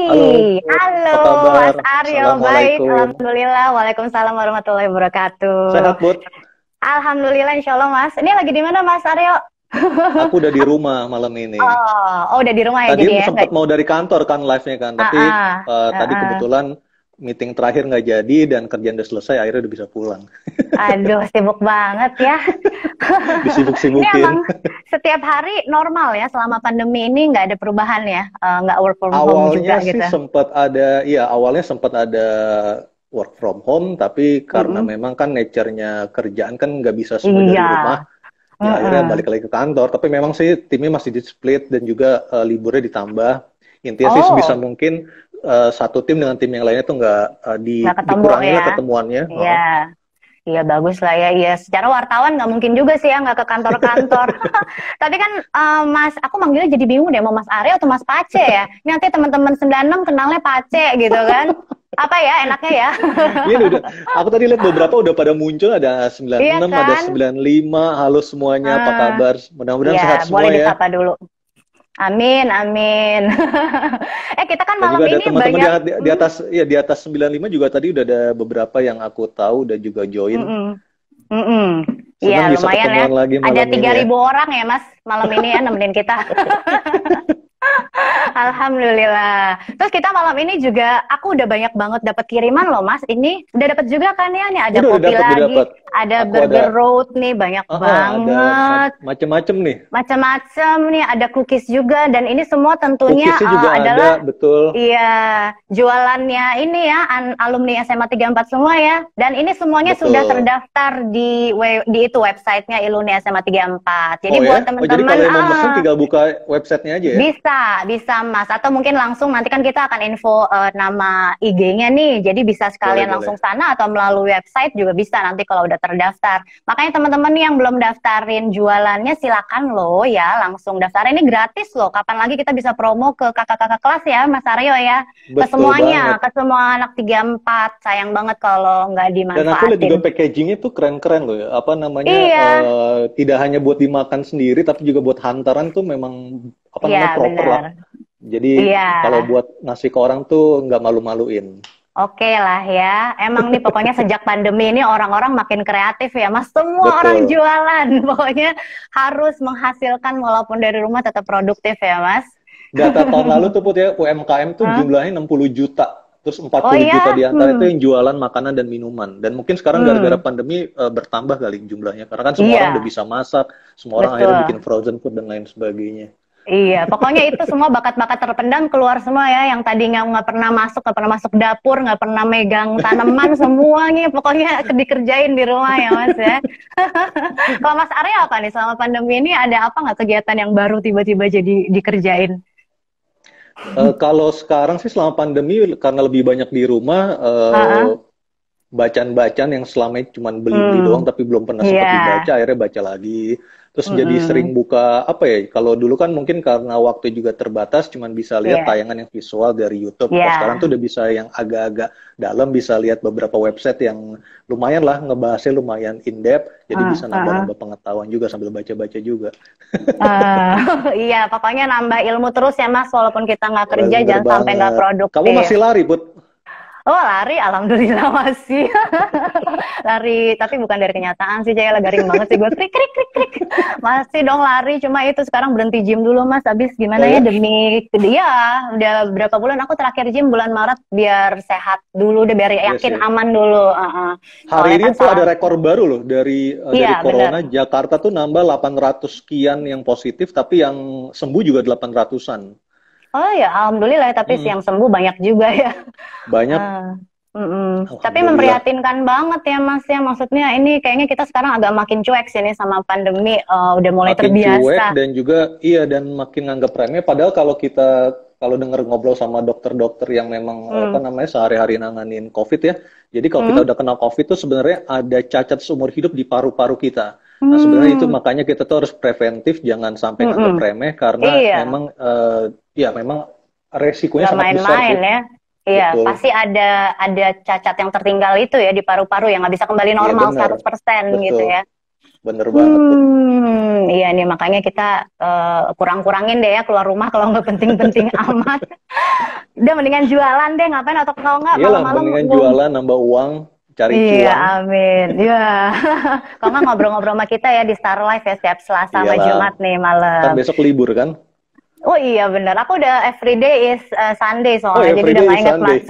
Halo, Halo apa kabar? Mas Aryo, baik, Assalamualaikum. Alhamdulillah. Waalaikumsalam warahmatullahi wabarakatuh. Sehat, Bud? Alhamdulillah, insya Allah Mas. Ini lagi di mana Mas Aryo? Aku udah di rumah malam ini. Oh, udah di rumah ya Tadi jadi ya? sempat mau dari kantor kan live-nya kan, Ah, tapi ah, tadi ah. kebetulan meeting terakhir nggak jadi dan kerjaan udah selesai, akhirnya udah bisa pulang. Aduh, sibuk banget ya. Ini Disibuk-sibukin. emang setiap hari normal ya selama pandemi ini nggak ada perubahan ya, nggak work from home Awalnya juga sih gitu. sempat ada, ya awalnya sempat ada work from home, tapi karena Mm-mm. memang kan nature-nya kerjaan kan nggak bisa semua dari Iya. rumah, ya akhirnya balik Mm-mm. lagi ke kantor. Tapi memang sih timnya masih di split dan juga liburnya ditambah. Intinya sih sebisa Oh, mungkin satu tim dengan tim yang lainnya tuh nggak nggak ketemu dikurangin ya? lah ketemuannya. Iya. Iya bagus lah ya. Iya secara wartawan nggak mungkin juga sih ya nggak ke kantor-kantor. Tapi kan Mas, aku manggilnya jadi bingung deh mau Mas Aryo atau Mas Pace ya. Ini nanti teman-teman 96 kenalnya Pace gitu kan. Apa ya enaknya ya? Iya udah. Aku tadi lihat beberapa udah pada muncul, ada Iya 96, ada kan? 95. Halo semuanya, apa Ah, kabar? Mudah-mudahan iya sehat boleh semua ya. disapa dulu. Amin, amin. Kita kan Dan malam juga ada ini teman-teman banyak. di atas, ya di atas 95 juga tadi udah ada beberapa yang aku tahu dan juga join. Mm-mm, mm-mm. Iya Senang bisa lumayan ya. ketemuan lagi Ada malam ini tiga ya. ribu orang ya Mas malam ini ya nemenin kita. Alhamdulillah. Terus kita malam ini juga, aku udah banyak banget dapat kiriman loh Mas. Ini udah dapat juga kan ya? Nih ada Udah kopi dapat, udah lagi, dapat. ada Aku ada, burger road nih banyak ada banget. macem-macem nih. Macam-macam nih, ada cookies juga dan ini semua tentunya Cookiesnya juga ada, adalah betul. iya jualannya ini ya alumni SMA 34 semua ya. Dan ini semuanya sudah Betul. terdaftar di itu websitenya Iluni SMA 34. Jadi Oh buat ya? Oh jadi teman-teman kalau yang mau mesen tinggal buka websitenya aja ya? bisa Mas. Atau mungkin langsung nanti kan kita akan info nama IG-nya nih. Jadi bisa Boleh, sekalian boleh. langsung sana atau melalui website juga bisa nanti kalau udah terdaftar. Makanya teman-teman nih yang belum daftarin jualannya silakan loh ya langsung daftar. Ini gratis loh. Kapan lagi kita bisa promo ke kakak-kakak kelas ya Mas Aryo ya. Ke Betul semuanya, banget. ke semua anak 34. Sayang banget kalau nggak Dan aku lihat juga dimanfaatin. packagingnya tuh keren-keren loh ya. Apa namanya, Iya, tidak hanya buat dimakan sendiri, tapi juga buat hantaran tuh memang, apa iya namanya, proper lah. benar. Jadi Iya. kalau buat ngasih ke orang tuh nggak malu-maluin. Oke lah ya, emang nih pokoknya sejak pandemi ini orang-orang makin kreatif ya Mas. Semua orang Betul. jualan, pokoknya harus menghasilkan walaupun dari rumah tetap produktif ya Mas. Data tahun lalu tuh Put ya, UMKM tuh Hah? jumlahnya 60 juta. Terus empat Oh puluh juta iya, di antara itu yang jualan makanan dan minuman. Dan mungkin sekarang gara-gara hmm, pandemi bertambah kali jumlahnya. Karena kan semua orang udah iya, bisa masak, semua orang akhirnya bikin betul. frozen food dan lain sebagainya. Iya, pokoknya itu semua bakat-bakat terpendam keluar semua ya, yang tadi nggak pernah masuk, nggak pernah masuk dapur, nggak pernah megang tanaman, semuanya pokoknya dikerjain di rumah ya Mas ya. Kalau Mas Arya apa nih selama pandemi ini ada apa nggak kegiatan yang baru tiba-tiba jadi dikerjain? Kalau sekarang sih selama pandemi karena lebih banyak di rumah, Heeh. bacaan-bacaan yang selama ini cuma beli-beli Hmm, doang tapi belum pernah sempat iya. dibaca, akhirnya baca lagi. Terus jadi sering Mm-mm. buka apa ya? Kalau dulu kan mungkin karena waktu juga terbatas, cuman bisa lihat Iya, tayangan yang visual dari YouTube. Kalau sekarang iya. tuh udah bisa yang agak-agak dalam, bisa lihat beberapa website yang lumayan lah, ngebahasnya lumayan in-depth, jadi bisa Heeh. nambah-nambah pengetahuan juga sambil baca-baca juga. Eh, iya, pokoknya nambah ilmu terus ya Mas, walaupun kita nggak kerja, Bener jangan sampai nggak banget. Kamu produktif. masih lari, Put? Oh lari, alhamdulillah masih. Lari, tapi bukan dari kenyataan sih, Jaya garing banget sih gue krik krik krik krik. Masih dong lari, cuma itu sekarang berhenti gym dulu Mas. Habis Oh gimana ya ya? demi dia udah berapa bulan aku terakhir gym bulan Maret biar sehat dulu deh, biar Iya yakin sih. aman dulu. Hari Soalnya ini kan tuh ada salah. rekor baru loh dari Iya bener. corona. Jakarta tuh nambah 800 sekian yang positif, tapi yang sembuh juga 800-an. Oh ya, alhamdulillah. Tapi Mm-mm. yang sembuh banyak juga ya. Banyak, Eh, mm-mm. Tapi alhamdulillah. memprihatinkan banget ya Mas ya. Maksudnya ini kayaknya kita sekarang agak makin cuek sih nih sama pandemi. Udah mulai Makin cuek terbiasa. dan juga iya dan makin nganggap remeh. Padahal kalau denger ngobrol sama dokter-dokter yang memang apa Hmm. namanya sehari-hari nanganin COVID ya. Jadi kalau kita Hmm. udah kena COVID tuh sebenarnya ada cacat seumur hidup di paru-paru kita. Nah sebenarnya itu Hmm. makanya kita tuh harus preventif, jangan sampai nganggap Mm-mm. remeh karena Iya, memang ya memang resikonya nggak sangat besar main-main sih. ya. Iya, Betul. pasti ada cacat yang tertinggal itu ya di paru-paru yang nggak bisa kembali Iya normal benar. 100% gitu Betul. ya. Bener banget tuh. Iya nih makanya kita kurang-kurangin deh ya keluar rumah kalau nggak penting-penting amat. Udah mendingan jualan deh, ngapain atau kalau nggak Iyalah, malam-malam mendingan jualan, nambah uang, cari Iya, cuan. amin. Iya. Kalau nggak ngobrol-ngobrol sama kita ya di Star Life ya setiap Selasa sama Iyalah, Jumat nih kan malam. besok libur kan? Oh iya bener, aku udah everyday is Sunday Oh, soalnya, jadi udah everyday nggak is inget Sunday. Mas.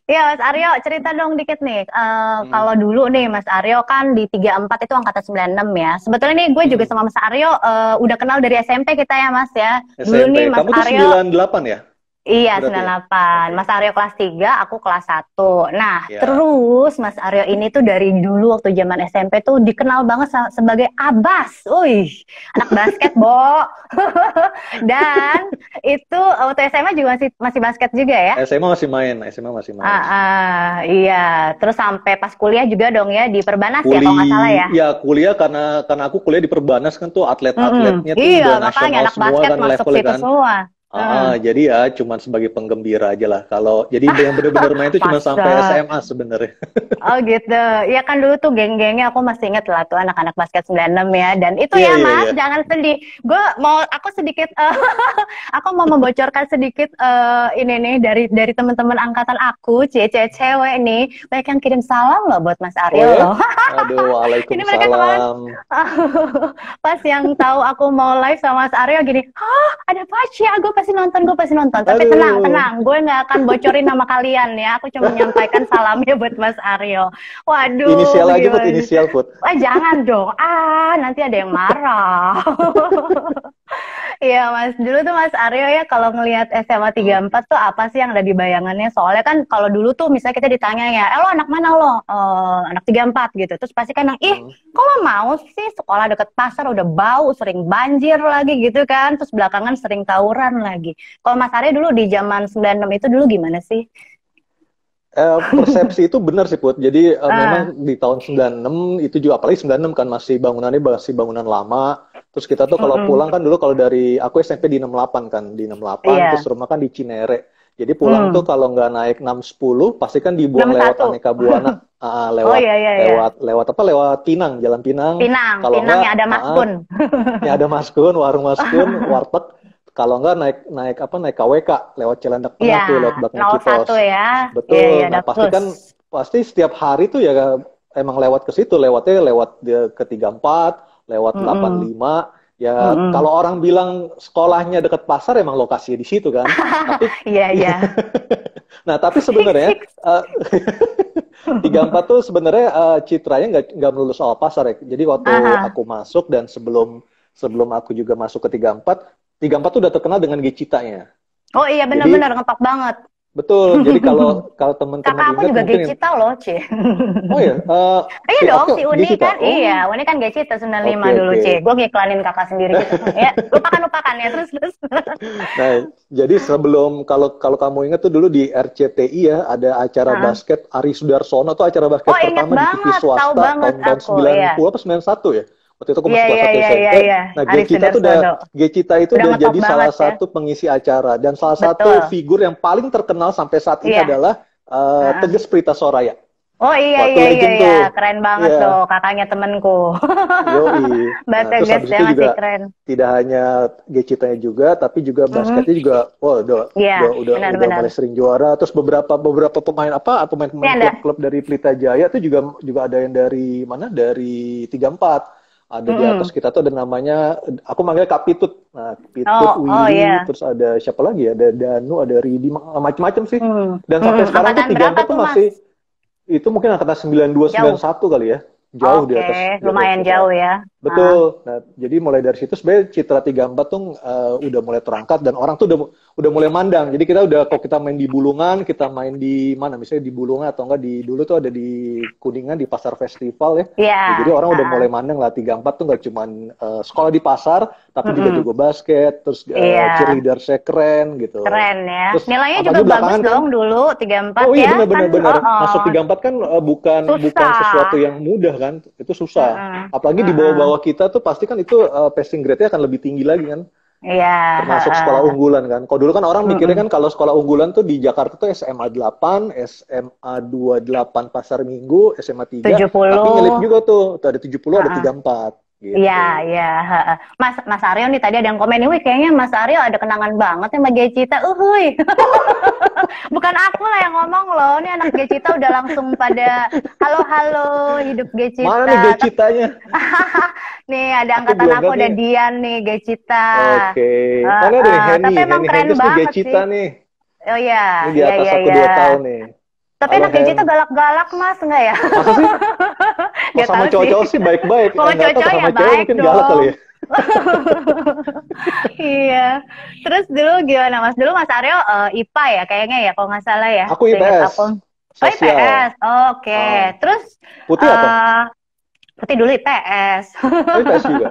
Iya Mas Aryo, cerita dong dikit nih. Hmm, Kalau dulu nih Mas Aryo kan di 34 itu angkatan 96 ya. Sebetulnya nih gue juga hmm. sama Mas Aryo udah kenal dari SMP kita ya Mas ya. Dulu SMP. nih Mas Kamu tuh Aryo 98 ya? iya, Berarti ya? 98. Oke. Mas Aryo kelas 3, aku kelas 1. Nah, Ya. terus Mas Aryo ini tuh dari dulu waktu zaman SMP tuh dikenal banget sebagai Abas. Wih, anak basket, Bo. Dan itu waktu SMA juga masih basket juga ya? SMA masih main, SMA masih main. Iya. Terus sampai pas kuliah juga dong ya di Perbanas ya kalau nggak salah ya. Kuliah karena aku kuliah di Perbanas kan tuh atlet-atletnya tuh Iya, udah makanya nasional anak semua basket kan masuk levelnya situ kan. semua. Mm. Jadi ya cuman sebagai penggembira aja lah. Kalau jadi yang bener-bener main itu cuma sampai Masa? SMA sebenarnya. Oh gitu. Ya kan dulu tuh geng-gengnya aku masih inget lah tuh anak-anak basket 96 ya. Dan itu Iya, ya iya, Mas, iya. jangan sedih. Aku sedikit aku mau membocorkan sedikit ini nih dari teman-teman angkatan aku, cewek nih. Banyak yang kirim salam loh buat Mas Oh Aryo ya? loh. Aduh, Ini mereka kemarin waalaikumsalam. pas yang tahu aku mau live sama Mas Aryo gini, "Hah, ada Pasya, gue pasti nonton, gue pasti nonton." Tapi tenang, Aduh. gue nggak akan bocorin nama kalian ya. Aku cuma menyampaikan salamnya buat Mas Aryo. Inisial Waduh, aja, Put, gimana? inisial, Put. Wah, jangan dong. Nanti ada yang marah. Iya, Mas. Dulu tuh Mas Aryo ya kalau ngelihat SMA Hmm, 34 tuh apa sih yang ada di bayangannya? Soalnya kan kalau dulu tuh misalnya kita ditanya ya, lo anak mana lo? Anak 34 gitu. Terus pasti kan yang, ih, hmm. kok lo mau sih sekolah deket pasar udah bau, sering banjir lagi gitu kan. Terus belakangan sering tawuran lagi. Kalau Mas Aryo dulu di zaman 96 itu dulu gimana sih? Persepsi itu benar sih, Put. Jadi Ah, memang di tahun 96 itu juga, apalagi 96 kan masih bangunannya masih bangunan lama. Terus kita tuh kalau mm-mm. pulang kan dulu kalau dari aku SMP di 68 kan, di 68 terus Iya, rumah kan di Cinere. Jadi pulang tuh hmm. kalau nggak naik 610 pasti kan dibuang lewat 61. Aneka Buana. Oh Lewat iya iya iya. lewat lewat apa? Lewat Pinang, Jalan Pinang. Pinang, Kalau Pinang nggak yang ada Mas Kun. ya ada Maskun, warung Maskun, warteg. Kalau nggak naik naik apa naik KWK lewat Cilandak Iya, Tengah tuh lewat belakang 01 Citos. ya. Iya iya Betul. Nah, pasti Dakus. kan pasti setiap hari tuh ya emang lewat ke situ, lewatnya lewat ke 34, lewat Mm-mm. 85. Ya Mm-mm. kalau orang bilang sekolahnya dekat pasar emang lokasinya di situ kan. Tapi Iya iya. nah, tapi sebenarnya 34 tuh sebenarnya citranya nggak melulu soal pasar ya. Jadi waktu Aha. aku masuk dan sebelum sebelum aku juga masuk ke 34 tuh udah terkenal dengan Gecitanya. Oh iya Jadi benar-benar ngepak banget. betul. Jadi kalau teman-teman Kakak aku ingat juga mungkin yang Gecita loh, Ci. oh ya Iya si dong, Okyo si Uni Gecita. kan. Iya, Uni kan Gecita 95 Oke, dulu, oke. Ci. Gue ngiklanin kakak sendiri gitu. Ya, lupakan ya terus. Nah, jadi sebelum kalau kalau kamu ingat tuh dulu di RCTI ya ada acara Heeh. basket Ari Sudarsono tuh acara Oh, basket inget pertama di TV banget, tahu swasta banget tahun-tahun aku. Iya. 90 apa 91 ya. Waktu itu aku Iya masih kelas iya 1 iya SMP. iya iya. Nah, Ari Sudarsono. Gecita itu Udah udah ngetop jadi banget salah ya. satu pengisi acara dan salah satu Betul. figur yang paling terkenal sampai saat ini Iya. adalah Heeh. Teges Prita Soraya. Oh iya Waktu iya iya legend iya, tuh. keren banget Iya, tuh kakaknya temenku. yoi. Mbak Nah, terus Tegas habis ya itu masih juga keren. tidak hanya Gecitanya juga, tapi juga Mhm. basketnya juga, wah Iya, udah benar-benar. mulai sering juara. Terus beberapa Ini pemain ada. klub-klub dari Pelita Jaya itu juga ada yang dari mana? Dari 34. Ada di atas Mhm. kita tuh ada namanya, aku manggil Kak Pitut. Nah, Pitut, Oh Willy, iya. terus ada siapa lagi? Ada Danu, ada Ridi, macam-macam sih. Dan sampai sekarang tuh Angkatan berapa 34 tuh tuh Mas? masih itu mungkin angkatan 92, Jauh. 91 kali ya. Jauh Oke, di atas lumayan kita. jauh ya. Betul. Nah, jadi mulai dari situ sebenarnya Citra 34 tuh udah mulai terangkat dan orang tuh udah mulai mandang. Jadi kita udah kalau kita main di Bulungan, kita main di mana misalnya di Bulungan atau enggak di dulu tuh ada di Kuningan di Pasar Festival ya. Iya. Ya, jadi orang udah Heeh. mulai mandang lah 34 tuh nggak cuman sekolah di pasar, tapi juga Mm-mm. jago basket, terus Iya. cheerleader-nya keren gitu. Keren ya. Terus Nilainya juga apalagi bagus belakangan kan dong dulu 34 oh iya ya. benar Kan benar benar. oh, Masuk 34 kan bukan sesuatu susah. yang mudah kan. Itu susah. Heeh. Apalagi di Heeh. bawah-bawah kita tuh pasti kan itu passing grade-nya akan lebih tinggi lagi kan. Iya, termasuk sekolah unggulan kan. Kalau dulu kan orang mikirnya kan kalau sekolah unggulan tuh di Jakarta tuh SMA 8, SMA 28 Pasar Minggu, SMA 3, tapi ngelip 70. juga tuh. Tuh ada 70, ada Heeh. 34 Iya, gitu. iya, heeh. Mas Aryo nih tadi ada yang komen nih, wih kayaknya Mas Aryo ada kenangan banget sama Gecita. Uhuy. Bukan aku lah yang ngomong loh, ini anak Gecita udah langsung pada halo-halo hidup Mana nih Gecita. Gecitanya? Nih ada Aku angkatan belum aku, lihat ada nih. Dian nih, Gecita. Oke. Oh, ini ada nih Henny. Tapi emang Henny keren Hentis nih banget sih. Gecita nih. Oh iya, Ini di iya, atas iya, aku iya. 2 tahun nih. Tapi Halo anak Hen. Gecita galak-galak mas, enggak ya? Masa sih? Kalau Gak sama tahu sih. cowok-cowok sih baik-baik. Kalau Nggak tahu cowok kalau ya sama cewek baik mungkin galak kali dong. ya. Iya. Terus dulu gimana mas? Dulu Mas Aryo IPA ya kayaknya ya, kalau nggak salah ya. Aku Seingat IPS. aku. Oh IPS. Sosial. Oke. Ah. Terus Putih apa? Putih dulu IPS. Oh, IPS juga.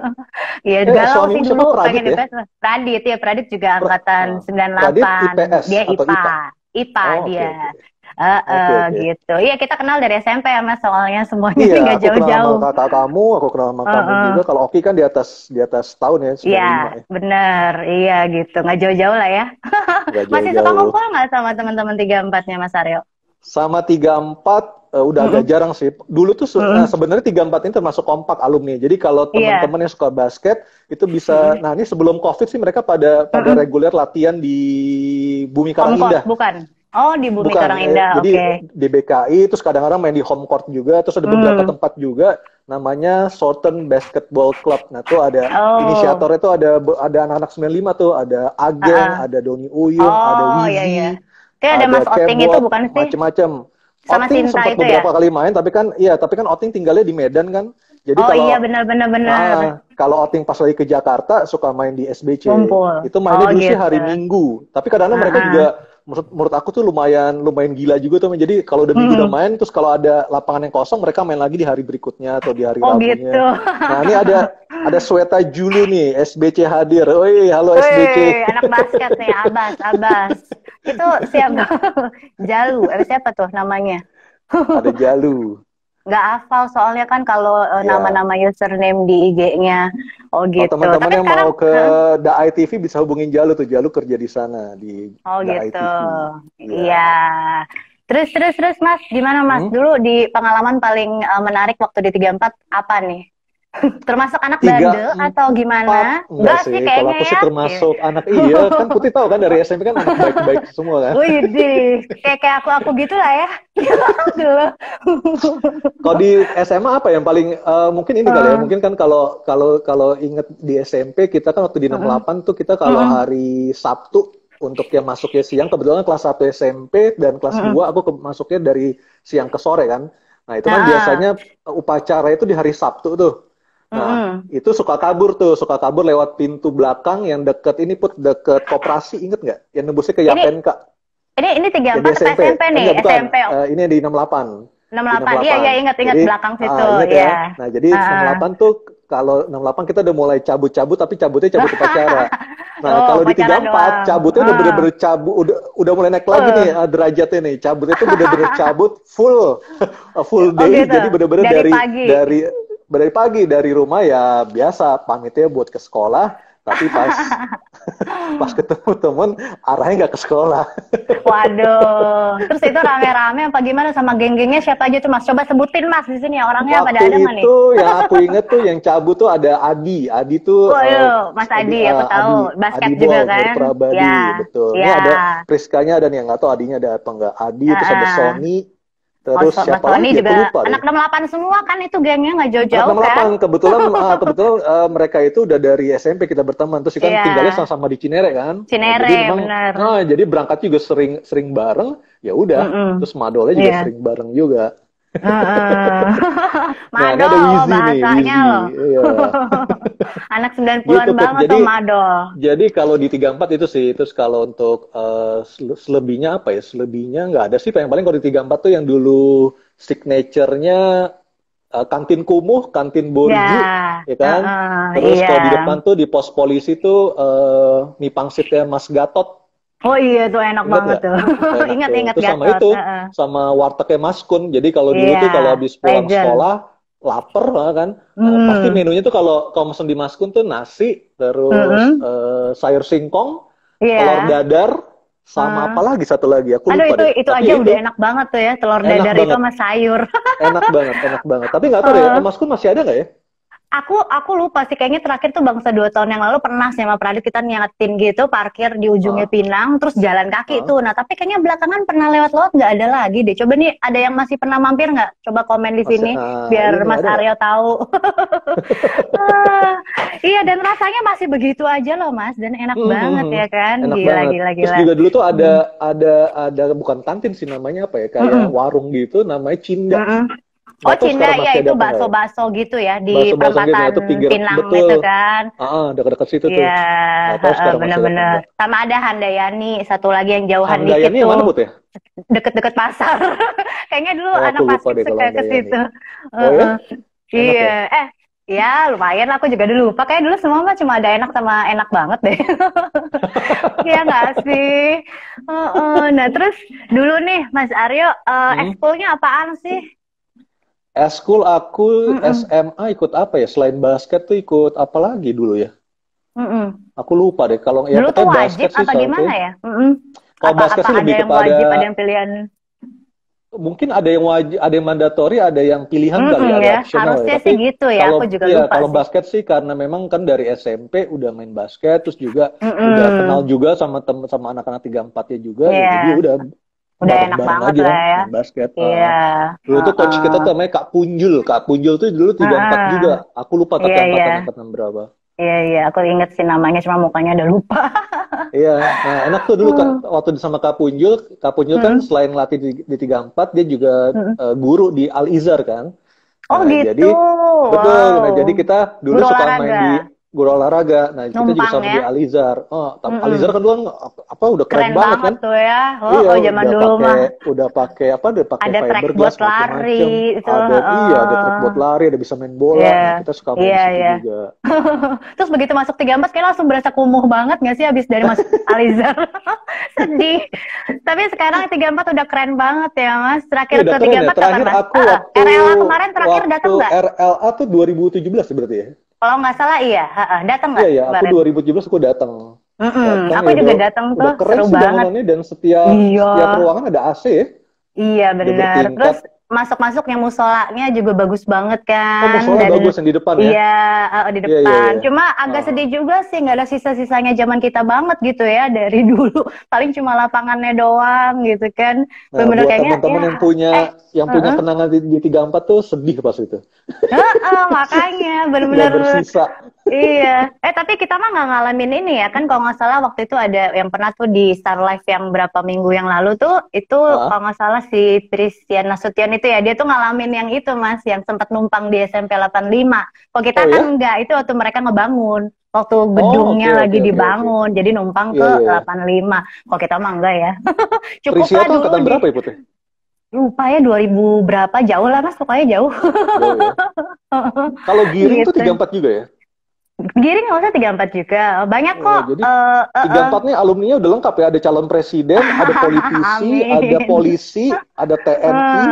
Iya galau sih Suamimu siapa? dulu Pradit pengen ya? IPS. Pradit ya, Pradit juga angkatan Pradit 98. IPS Dia atau IPA. IPA? IPA Oh, oke, dia. oke. Oke, oke. Gitu. Iya kita kenal dari SMP ya mas, soalnya semuanya Iya, nggak aku kenal sama jauh-jauh. kakak kamu, aku kenal sama kamu juga. Kalau Oki kan di atas tahun ya, 95 Iya, ya. bener. Iya gitu. Nggak jauh-jauh lah ya. Nggak Masih suka jauh-jauh. ngumpul nggak sama teman-teman 34-nya Mas Aryo? Sama 34 udah agak jarang sih. Dulu tuh sebenarnya 34 ini termasuk kompak alumni. Jadi kalau Iya. teman-teman yang suka basket itu bisa, nah ini sebelum COVID sih mereka pada reguler latihan di Bumi Karang Home court, Indah. bukan? Oh, di Bumi Bukan, Karang Indah, jadi oke. di BKI, terus kadang-kadang main di home court juga, terus ada beberapa tempat juga namanya Southern Basketball Club. Nah, tuh ada inisiatornya tuh ada anak-anak 95 tuh, ada Ageng, ada Doni Uyung, ada Oh, Wizi, iya, iya. Itu ada Mas Oting itu Kebot, bukan sih? macem-macem. Sama Oting Sinta sempat itu ya? beberapa kali main, tapi kan Oting tinggalnya di Medan kan. Jadi Oh kalau iya, benar. kalau Oting pas lagi ke Jakarta suka main di SBC. Kumpul. Itu mainnya dulu sih gitu. hari Minggu. Tapi kadang-kadang mereka juga menurut aku tuh lumayan gila juga tuh. Jadi kalau udah Minggu udah main, terus kalau ada lapangan yang kosong mereka main lagi di hari berikutnya atau di hari Rabunya. Gitu. Nah, ini ada Sweta Julu nih, SBC hadir. Oi, halo SBC. Anak basket nih, Abas. Itu siapa? Jalu, siapa tuh namanya? Ada Jalu. Nggak hafal soalnya kan kalau nama-nama username di IG-nya. Oh gitu. Teman-teman Tapi yang sekarang, mau ke Daai TV bisa hubungin Jalu tuh. Jalu kerja di sana di Daai gitu. TV. Iya. Terus Mas, gimana Mas? Dulu di pengalaman paling menarik waktu di 34 apa nih? Termasuk anak bandel atau gimana? Enggak sih, kalau aku sih termasuk anak, iya kan Putih tahu kan dari SMP kan anak baik-baik semua kan. Wih, kayak aku gitu lah ya. Kalau di SMA apa yang paling mungkin ini kali ya, mungkin kan kalau inget di SMP kita kan waktu di 68 tuh kita kalau hari Sabtu untuk yang masuknya siang, kebetulan kelas 1 SMP dan kelas 2 aku masuknya dari siang ke sore kan. Nah itu kan biasanya upacara itu di hari Sabtu tuh. Nah, itu suka kabur lewat pintu belakang yang deket koperasi, inget nggak? Yang nembusnya ke Yapenka. Ini 34 SMP nih, Enggak, SMP. ini di 68. 68, iya ingat belakang situ. Ingat ya. Nah, jadi 68 tuh kalau 68 kita udah mulai cabut-cabut, tapi cabutnya cabut upacara. Nah, kalau di 34 cabutnya udah bener-bener cabut, udah mulai naik lagi nih derajatnya nih. Cabutnya tuh bener-bener cabut full day, gitu. jadi bener-bener dari pagi dari rumah ya biasa pamitnya buat ke sekolah, tapi pas ketemu temen arahnya nggak ke sekolah. Waduh, terus itu rame-rame apa gimana sama geng-gengnya siapa aja tuh Mas? Coba sebutin Mas di sini orangnya pada ada nggak nih? Itu yang aku inget tuh yang cabut tuh ada Adi tuh. Mas Adi, aku tahu basket Adi juga Bol, kan? Prabadi, Ya, betul. Ini ada Priskanya ada nih yang nggak tahu Adinya ada apa nggak? Adi terus ada Sony. Terus siapa lagi? Juga lupa anak 68 semua kan itu gengnya nggak jauh-jauh kan? kan? Kebetulan mereka itu udah dari SMP kita berteman. Terus kita tinggalnya sama-sama di Cinere kan? Cinere, benar. Jadi berangkat juga sering bareng. Ya udah. Terus madolnya juga sering bareng juga. Madol bahasanya loh. Iya. Anak 90-an banget tuh madol. Jadi kalau di 34 itu sih. Terus kalau untuk selebihnya apa ya? Selebihnya nggak ada sih. Yang paling kalau di 34 tuh yang dulu signature-nya kantin kumuh, kantin borju, ya kan? Terus kalau di depan tuh di pos polisi tuh mie pangsitnya Mas Gatot. Oh iya tuh enak banget tuh. Ingat Terus Gatot. Sama itu, sama wartegnya Mas Kun. Jadi kalau dulu tuh kalau habis pulang sekolah, lapar lah kan. Pasti menunya tuh kalau kalau mesen di Maskun tuh nasi, terus sayur singkong, telur Iya. dadar, sama apa lagi satu lagi aku Aduh, lupa deh. itu Tapi aja ya itu udah enak banget tuh ya, telur enak dadar itu banget, sama sayur. enak banget, enak banget. Tapi nggak tahu deh, Eh, Mas Kun masih ada nggak ya? aku lupa sih, kayaknya terakhir tuh bangsa 2 tahun yang lalu pernah sih sama Pradit kita niatin gitu, parkir di ujungnya Hah? Pinang, terus jalan kaki Hah? tuh. Nah, tapi kayaknya belakangan pernah lewat-lewat nggak ada lagi deh. Coba nih, ada yang masih pernah mampir nggak? Coba komen di Masih, sini, biar ini Mas ada nggak? Aryo tahu. Ah, iya, dan rasanya masih begitu aja loh, Mas. Dan enak Hmm, hmm, banget hmm. ya kan? Enak Gila, banget. gila, Terus gila. juga dulu tuh ada Mm, ada bukan kantin sih namanya apa ya? Kayak mm-mm, warung gitu namanya Cinda. mm-mm. Oh, Nggak tahu Cinda, sekarang ya masih ada itu apa nggak ya? bakso-bakso gitu ya, di Bakso-bakso gitu nah, perempatan itu pinggir Pinang betul. itu kan. Dekat-dekat situ Iya, tuh. Nggak tahu sekarang masih ada apa bener-bener. enggak. Sama ada Handayani, satu lagi yang jauhan dikit Handayani yang mana tuh, Put ya? deket-deket pasar. Kayaknya dulu Oh, aku anak lupa Pasif deh kalau suka ke Handayani. situ. Oh ya? Heeh. Enak Iya, ya? ya lumayan. Aku juga dulu lupa. Kayak dulu semua mah cuma ada enak sama enak banget deh. Iya nggak sih? Nah terus dulu nih Mas Aryo, Hmm. ekskulnya apaan sih? Eskul aku Mm-mm, SMA ikut apa ya? Selain basket tuh ikut apa lagi dulu ya? mm-mm. Aku lupa deh. Kalau ya Dulu tuh pokoknya wajib basket sih apa satu. gimana ya? Mm-mm. Kalau Apa basket apa sih ada lebih yang kepada wajib, ada yang pilihan? mungkin ada yang wajib, ada yang mandatory, ada yang pilihan kali ya, ada Ya, opsional ya. harusnya sih Tapi gitu ya. Aku kalau juga ya lupa kalau sih. basket sih karena memang kan dari SMP udah main basket, terus juga udah kenal Mm-mm. juga sama temen sama anak-anak 34-nya juga, ya jadi Iya, udah udah enak bareng-bareng banget aja lah ya. main basket. Iya, Dulu tuh coach kita tuh heeh. namanya Kak Punjul. Kak Punjul tuh dulu 34 Heeh. juga. Aku lupa tapi Iya, iya. angkatan angkatan berapa. Iya, iya. Aku inget sih namanya, cuma mukanya udah lupa. Iya, nah enak tuh dulu Kak, Hmm. waktu sama Kak Punjul kan Mm-mm. selain latih di 34 dia juga Mm-mm. guru di Al Izhar kan. Oh Nah, gitu. jadi betul. Nah, jadi Wow. kita dulu Guru suka main olahraga. di guru olahraga. Nah, kita juga Numpang sama di ya. Alizar. Alizar Mm-mm. kan dulu kan apa udah keren Keren banget banget kan? tuh ya. Iya, Zaman dulu mah. udah pakai Ada track fiberglass buat macem-macem. lari itu. Ada track buat lari, ada bisa main bola. Iya. Nah, kita suka main Iya, di situ iya. juga. Terus begitu masuk 34 kayak langsung berasa kumuh banget gak sih habis dari masuk Alizar? Sedih. Tapi sekarang 34 udah keren banget ya Mas. Iya, Terakhir ke udah keren ya. 34 kapan Terakhir Mas? aku waktu RLA kemarin terakhir datang nggak? RLA tuh 2017 berarti ya. Kalau nggak salah iya. Datang Iya nggak ya, aku kemarin? 2017 aku datang. Datang Aku ya juga datang udah tuh, keren seru sih banget. bangunannya dan Iya. setiap ruangan ada AC ya. Iya Udah benar. bertingkat. Terus masuk-masuknya musolanya juga bagus banget Oh, kan. musolanya Dan bagus yang di depan ya. iya, di Iya, iya, depan. iya. Cuma agak Ah. sedih juga sih nggak ada sisa-sisanya zaman kita banget gitu ya dari dulu. Paling cuma lapangannya doang gitu kan. Nah, Bener-bener buat kayaknya teman-teman ya. yang punya Heeh. kenangan di 34 tuh sedih pas itu. Makanya Nggak bener-bener. bersisa. Iya, tapi kita mah nggak ngalamin ini ya kan, kalau nggak salah waktu itu ada yang pernah tuh di Star Life yang berapa minggu yang lalu tuh, itu kalau Ah. nggak salah si Christian Nasution itu ya, dia tuh ngalamin yang itu Mas, yang sempat numpang di SMP 85. Kalau kita Oh kan ya? enggak, itu waktu mereka ngebangun, waktu Oh, oke, gedungnya lagi oke, oke, oke. dibangun, jadi numpang Iya, ke iya, iya. 85. Kalau kita mah enggak ya. Cukup Prisia lah tuh dulu angkatan berapa ya, Putih? lupa ya 2000 berapa, jauh lah Mas, pokoknya jauh. Jauh ya. Kalau Giring tuh Gitu. 34 juga ya? Giring nggak usah 34 juga, banyak Oh, kok. jadi 34 nih alumninya udah lengkap ya. Ada calon presiden, ada politisi, ada Amin. polisi, ada TNI.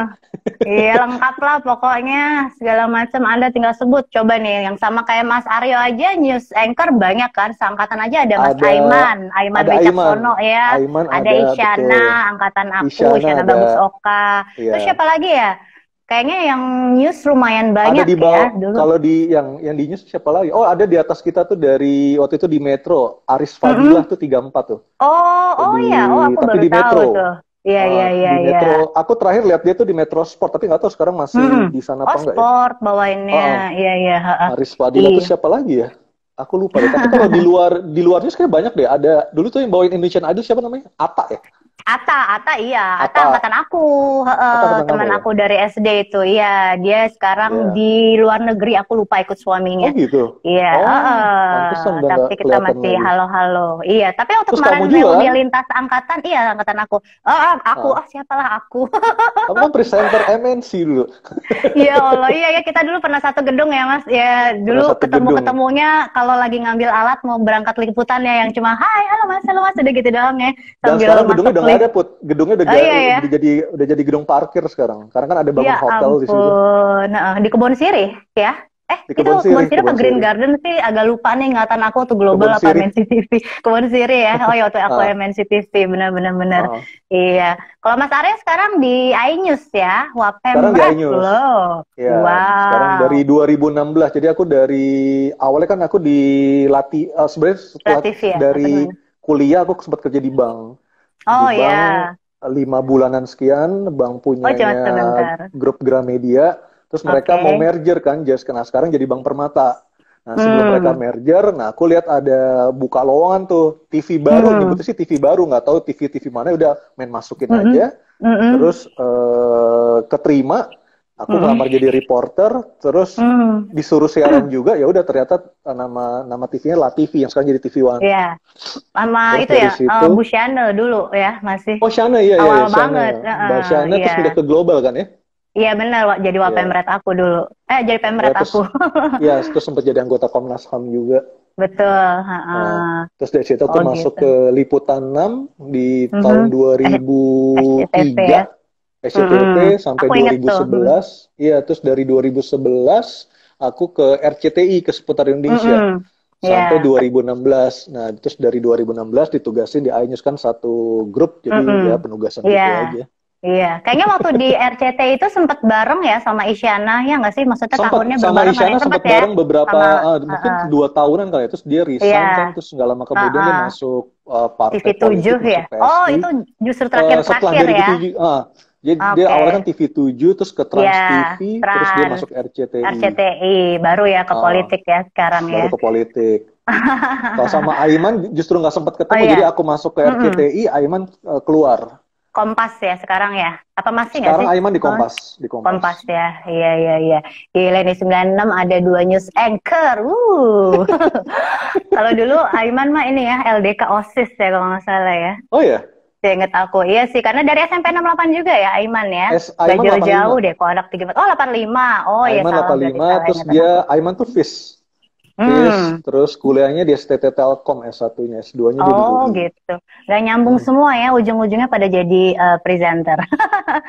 Iya lengkap lah pokoknya, segala macam ada, tinggal sebut. Coba nih yang sama kayak Mas Aryo aja, news anchor banyak kan, seangkatan aja ada Mas Ada Aiman ada Aiman. Wicaksono ya, Aiman ada ada, Isyana, betul. angkatan aku, Isyana Isyana ada. Bagus Oka. Terus Iya. siapa lagi ya? Kayaknya yang news lumayan Ada banyak di ya bawah, dulu. kalau di yang di news siapa lagi? Oh, ada di atas kita tuh dari waktu itu di Metro. Aris Fadilah tuh 34 tuh. Oh iya, aku Tapi baru di tahu Metro. tuh. Iya, iya, iya, Di iya. Metro. Aku terakhir lihat dia tuh di Metro Sport, tapi nggak tahu sekarang masih di sana Oh, apa enggak ya? sport bawainnya. Iya, iya, heeh. Aris Fadilah tuh Iya. siapa lagi ya? Aku lupa deh. Tapi kalau di luarnya kayak banyak deh. Ada dulu tuh yang bawain Indonesian Idol siapa namanya? Ata ya? Ata iya, Ata Ata. angkatan aku, Angkatan teman kamu ya? aku dari SD itu, iya, dia sekarang Iya. di luar negeri, aku lupa ikut Oh suaminya, gitu. iya, Pantesan udah nggak tapi kita kelihatan masih lagi. halo-halo, iya, tapi waktu Terus kemarin kamu juga reuni kan? lintas angkatan, iya, angkatan aku, Ah, siapalah aku, kamu kan presenter MNC dulu. ya Allah, iya, kita dulu pernah satu gedung ya Mas, ya, Pernah dulu satu gedung. ketemu-ketemunya kalau lagi ngambil alat mau berangkat liputan ya, yang cuma, hai, halo Mas, udah gitu doang ya, Dan sambil sekarang gedungnya masuk udah nggak nggak ada Put, gedungnya Oh iya ya. udah jadi gedung parkir sekarang. Karena kan ada bangun Ya hotel di situ. ampun. Nah, di Kebon Sirih ya. Di Itu Kebon Kebon Sirih, Sirih apa Kebon Green Sirih, Garden sih? Agak lupa nih ingatan aku tuh Global Kebon apa Sirih. MNC TV. Kebon Sirih ya. Oh ya waktu aku Ah, MNC TV benar-benar benar. ah. Iya. Kalau Mas Arya sekarang di iNews ya, Sekarang di Wapemret iNews. loh. Ya, sekarang dari Wow. 2016. Jadi aku dari awalnya kan aku dilatih sebenarnya Lah setelah TV ya atau dari gimana? kuliah aku sempat kerja di bank. Di Oh bank ya. 5 bulanan sekian, bank Oh cuma punyanya sebentar. grup Gramedia. Terus mereka mau Oke. merger kan, nah sekarang jadi Bank Permata. Nah sebelum mereka Hmm. merger, nah aku lihat ada buka lowongan tuh TV baru, Hmm. nyebutnya sih TV baru, nggak tahu TV mana, udah main masukin Mm-mm. aja. Mm-mm. Terus keterima, aku Mm-mm. ngelamar jadi reporter, terus Mm. disuruh siaran juga, ya udah ternyata nama TV-nya La TV yang sekarang jadi TV One. Iya. Sama Terus itu dari ya, situ, Bu Syane dulu ya, masih oh Shana, iya iya iya awal Shana banget. ya, Mbak Shana terus pindah Iya. ke Global kan ya? Iya benar, jadi Iya, Wapemret aku dulu. Jadi ya Pemret terus aku. ya terus sempat jadi anggota Komnas HAM juga. Betul. Nah, Heeh. terus dari situ aku Oh masuk gitu. ke Liputan 6 di tahun Mhm. Eh, SCTV ya. 2003, Mm-mm. SCTV sampai Aku inget tuh. 2011. Iya, terus dari 2011 aku ke RCTI, ke Seputar Indonesia, Mm-mm. sampai Ya. 2016. Nah, terus dari 2016 ditugasin di iNews kan satu grup, jadi ya Mm-mm. penugasan gitu Iya. aja. Iya. Kayaknya waktu di RCTI itu sempat bareng ya sama Isyana ya nggak sih? Maksudnya tahunnya Sempat sama berbarengan ya Isyana sempat sempat ya bareng beberapa sama mungkin 2 tahunan kali ya. Terus dia resign kan, iya. terus nggak lama kemudian dia Heeh. masuk TV partai 7 politik, masuk ya. Oh, PSI. itu justru Setelah terakhir-terakhir dari ya. TV dia awalnya kan Oke. TV 7 terus ke Trans Ya, TV terus dia Trans, masuk RCTI. RCTI, baru ya ke Ah, politik ya sekarang baru ya. ke politik. Kalau sama Aiman justru nggak sempat Oh ketemu, jadi iya, aku masuk ke mm-mm. RCTI, Aiman keluar. Kompas ya sekarang ya. Apa masih nggak Sekarang sih? Aiman di Oh, Kompas, di Kompas Kompas. ya. Iya, iya, iya. Gila nih 96 ada 2 news anchor. Kalau dulu Aiman mah ini ya LDK OSIS ya kalau nggak salah ya. Oh ya, Saya inget aku. Iya sih, karena dari SMP 68 juga ya Aiman ya. Gak Aiman jauh-jauh 85. deh kalau anak 35. Oh 85. Oh iya Aiman salah berarti 85, salah terus ingatan dia aku. Aiman tuh Hmm. terus kuliahnya di STT Telkom S1-nya, S2-nya dia di Oh UI. gitu. Gak nyambung Hmm. semua ya, ujung-ujungnya pada jadi presenter.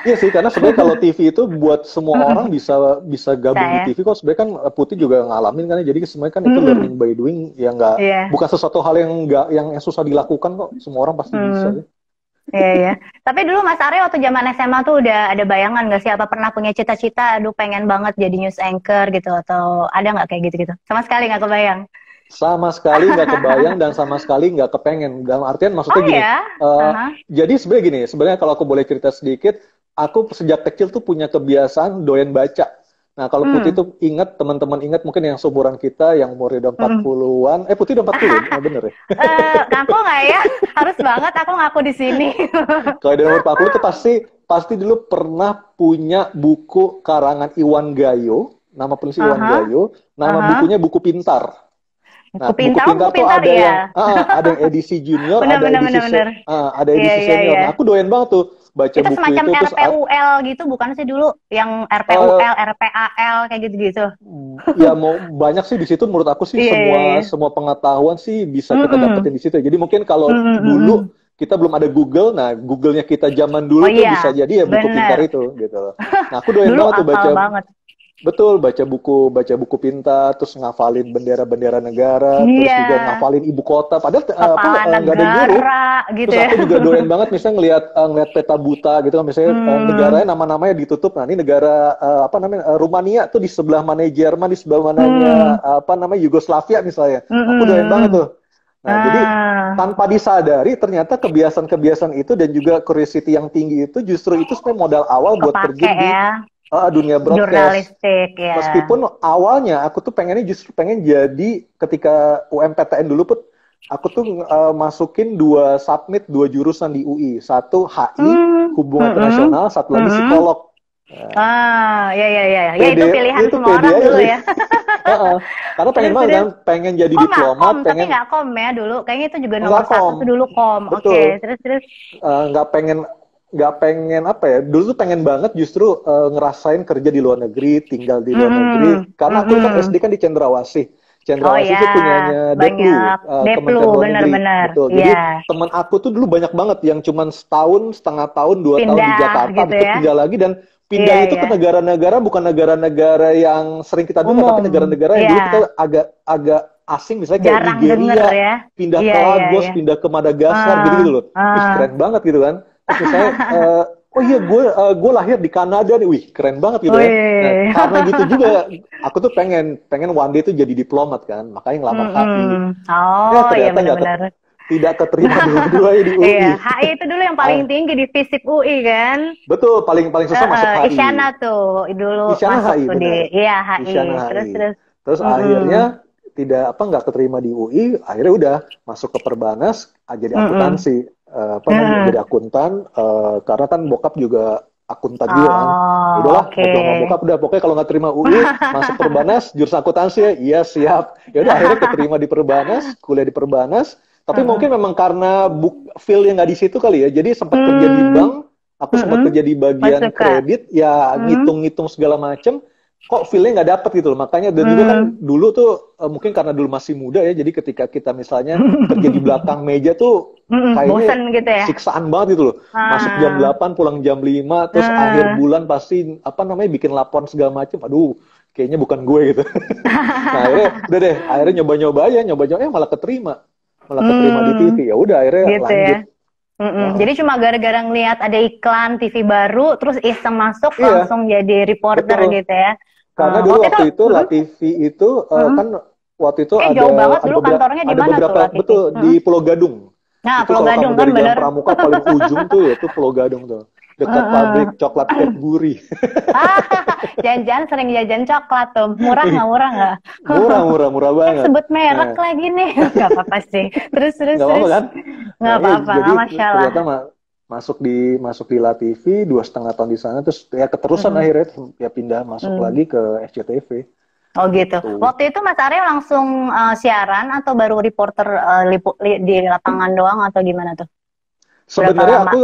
Iya sih, karena sebenarnya kalau TV itu buat semua orang bisa bisa gabung di Saya. TV kok. Sebenarnya kan Putih juga ngalamin kan ya. Jadi sebenarnya kan itu Mm-mm. learning by doing, ya nggak, Iya. bukan sesuatu hal yang nggak yang susah dilakukan kok. Semua orang pasti bisa Hmm. ya. Iya, iya. Tapi dulu Mas Arya waktu zaman SMA tuh udah ada bayangan nggak sih? Apa pernah punya cita-cita, aduh pengen banget jadi news anchor gitu? Atau ada nggak kayak gitu-gitu? Sama sekali nggak kebayang? Sama sekali nggak kebayang dan sama sekali nggak kepengen. Dalam artian maksudnya Oh gini, ya? Aha. jadi sebenarnya gini, sebenarnya kalau aku boleh cerita sedikit, aku sejak kecil tuh punya kebiasaan doyan baca. Nah, kalau Putih Hmm. tuh ingat, teman-teman ingat mungkin yang seumuran kita, yang umurnya udah Hmm. 40-an. Putih udah 40, bener ya? Ngaku nggak ya? Harus banget aku ngaku di sini. Kalau dari umur 40 tuh pasti dulu pernah punya buku karangan Iwan Gayo, nama penulis Iwan Aha, Gayo, nama aha. bukunya Buku Pintar. Nah, Buku buku pintar, oh pintar buku tuh pintar ada ya. ada yang edisi junior, Bener, ada bener, edisi bener, bener. ada Iya, edisi iya, senior. iya. Nah, aku doyan banget tuh baca Itu buku semacam itu terus RPUL gitu, bukan sih dulu? Yang eh, RPUL, RPAL, kayak gitu-gitu. ya mau banyak sih di situ menurut aku sih Iya, iya, iya. semua pengetahuan sih bisa kita Mm-mm. dapetin di situ. Jadi mungkin kalau Mm-mm, dulu mm-mm. kita belum ada Google, nah Google-nya kita zaman Oh dulu tuh bisa iya, jadi ya buku pintar bener. itu gitu loh. Nah, aku doyan Dulu banget tuh baca. apal banget. Betul, baca buku pintar, terus ngafalin bendera-bendera negara, terus Iya, juga ngafalin ibu kota. Padahal kepala nggak ada guru. negara gitu Terus ya. aku juga doyan banget misalnya ngelihat peta buta gitu kan, misalnya Hmm, negaranya nama-namanya ditutup. Nah, ini negara apa namanya Rumania tuh di sebelah mana Jerman, di sebelah mananya hmm, apa namanya Yugoslavia misalnya. hmm, Aku doyan banget hmm. tuh. Nah, jadi Ah, tanpa disadari ternyata kebiasaan-kebiasaan itu dan juga curiosity yang tinggi itu justru itu sebenarnya modal awal buat kepake terjun di ya, dunia broadcast. jurnalistik ya. Meskipun awalnya aku tuh pengennya justru pengen jadi ketika UMPTN dulu Put, aku tuh masukin submit 2 jurusan di UI. Satu HI, Hmm, hubungan hmm, internasional, satu lagi hmm. psikolog. Nah, Ya, ya, ya, ya itu pilihan itu semua pede orang aja dulu sih. ya. Heeh. Karena pengen Terus, banget terus. kan, pengen jadi Kok nggak diplomat, kom, tapi pengen nggak kom ya dulu. Kayaknya itu juga nomor nggak satu kom. tuh dulu kom. Oke, Betul. terus. Nggak pengen apa ya, dulu tuh pengen banget justru ngerasain kerja di luar negeri, tinggal di luar negeri, karena aku kan SD kan di Cendrawasih. Oh Cendrawasih ya, itu punyanya Deplu, banyak Deplu, Kementerian Luar Negeri. benar-benar. Betul. Jadi Iya, teman aku tuh dulu banyak banget yang cuman setahun, setengah tahun, 2 tahun di pindah Jakarta, gitu habis itu ya. pindah lagi dan Iya, pindahnya itu ke iya. negara-negara bukan negara-negara yang sering kita dengar, tapi Umum, negara-negara yang iya. dulu kita agak asing, misalnya kayak Jarang denger Nigeria, ya. pindah Iya, ke iya, Lagos, iya. pindah ke Madagaskar, Ah, gitu-gitu loh. Wih, ah. keren banget gitu kan. Terus misalnya, oh iya gue lahir di Kanada nih, wih keren banget gitu ya. Nah, Wih. karena gitu juga, aku tuh pengen one day tuh jadi diplomat kan, makanya ngelamar HI. Ya Oh, iya ternyata benar-benar. tidak keterima dua-duanya di UI. Iya, HI itu dulu yang paling tinggi di Fisip UI kan? Betul, paling paling susah masuk Isyana HI. tuh dulu Isyana masuk HI tuh di, benar. iya Isyana HI. Terus HI. terus. Terus akhirnya Mm-mm. nggak keterima di UI, akhirnya udah masuk ke Perbanas, jadi Mm-mm. akuntansi. Apa namanya? Mm-mm. Jadi akuntan, karena kan bokap juga akuntan juga kan. Ya Oh, udahlah, oke. ngobrol sama bokap udah pokoknya kalau nggak terima UI masuk Perbanas jurusan akuntansi ya. Iya siap. Ya udah akhirnya keterima di Perbanas, kuliah di Perbanas. Tapi Mm-mm. mungkin memang karena feel yang nggak di situ kali ya. Jadi sempat kerja di Hmm. bank, aku sempat Mm-mm. kerja di bagian Masuk Kak. kredit, ya Hmm. ngitung-ngitung segala macem. Kok feelnya nggak dapet gitu loh. Makanya dan juga kan Hmm. dulu tuh mungkin karena dulu masih muda ya. Jadi ketika kita misalnya kerja di belakang meja tuh Mm-mm. kayaknya Bosen gitu ya. siksaan banget gitu loh. Masuk jam Ah. 8, pulang jam 5, terus akhir Ah. bulan pasti apa namanya bikin laporan segala macem. Aduh, kayaknya bukan gue gitu. Nah, akhirnya udah deh, akhirnya nyoba-nyoba aja, nyoba-nyoba malah keterima. Malah keterima di TV. Hmm. Ya udah akhirnya Gitu lanjut. ya. Mm-mm. Heeh. Jadi cuma gara-gara ngelihat ada iklan TV baru, terus iseng masuk Iya, langsung jadi reporter betul. gitu ya. Karena dulu Waktu itu, waktu itu LaTV itu mm-mm. kan waktu itu Jauh banget ada dulu kantornya di mana tuh beberapa lah TV? betul di Pulau Gadung. Nah, Itu Pulau kalau kamu Gadung kan dari Jalan bener. Pramuka paling ujung tuh ya itu Pulau Gadung tuh. Dekat Heeh. pabrik coklat Cadbury. Ah, jangan-jangan sering jajan coklat tuh. Murah nggak? Murah banget. Sebut merek Nah, lagi nih. Nggak apa-apa sih. Terus. nggak apa-apa kan? Nggak Nah, iya, apa-apa, jadi nggak masalah. ternyata masuk di LaTV 2,5 tahun di sana, terus ya keterusan Mm-mm. akhirnya ya pindah masuk Mm. lagi ke SCTV. Oh gitu. Tuh. Waktu itu Mas Arya langsung siaran atau baru reporter di lapangan doang atau gimana tuh? Berapa Sebenarnya lama? aku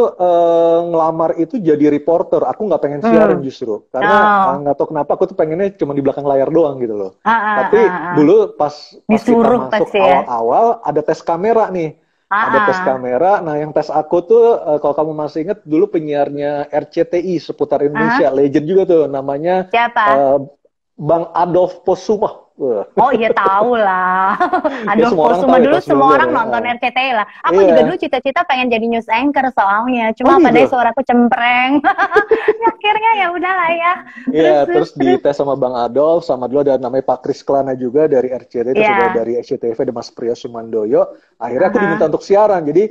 ngelamar itu jadi reporter. Aku nggak pengen siaran justru. Karena Oh. nggak tahu kenapa aku tuh pengennya cuma di belakang layar doang gitu loh. Ah, ah, Tapi ah, ah. dulu pas kita Disuruh masuk pasti ya. awal-awal ada tes kamera nih. Ah, Ada tes ah. kamera. Nah yang tes aku tuh kalau kamu masih inget dulu penyiarnya RCTI seputar Indonesia. Legend juga tuh namanya Siapa? Bang Adolf Posuma. Oh iya tahu lah. Ya Adolf semua orang Posuma tahu ya dulu tahun semua 90-an orang ya. nonton RCTI lah. Aku Iya. juga dulu cita-cita pengen jadi news anchor soalnya. Oh Cuma pada gitu. suaraku cempreng. Akhirnya ya udahlah ya. Iya, terus dites sama Bang Adolf, sama dulu ada namanya Pak Kris Klana juga dari RCTI, terus ada Iya. dari SCTV ada Mas Priyo Sumandoyo. Akhirnya aku diminta untuk siaran, jadi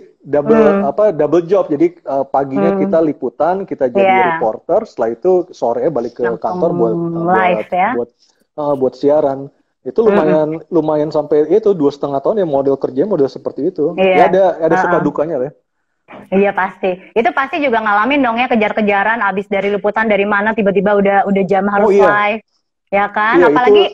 double job. Jadi paginya kita liputan, kita jadi Iya. reporter, setelah itu sorenya balik ke Langsung kantor live ya. buat siaran. Itu lumayan sampai itu 2,5 tahun ya model seperti itu. Iya. Ya ada suka dukanya lah. Iya pasti. Itu pasti juga ngalamin dong ya kejar-kejaran abis dari liputan dari mana tiba-tiba udah jam harus Oh, iya. live. Ya kan? Iya, Apalagi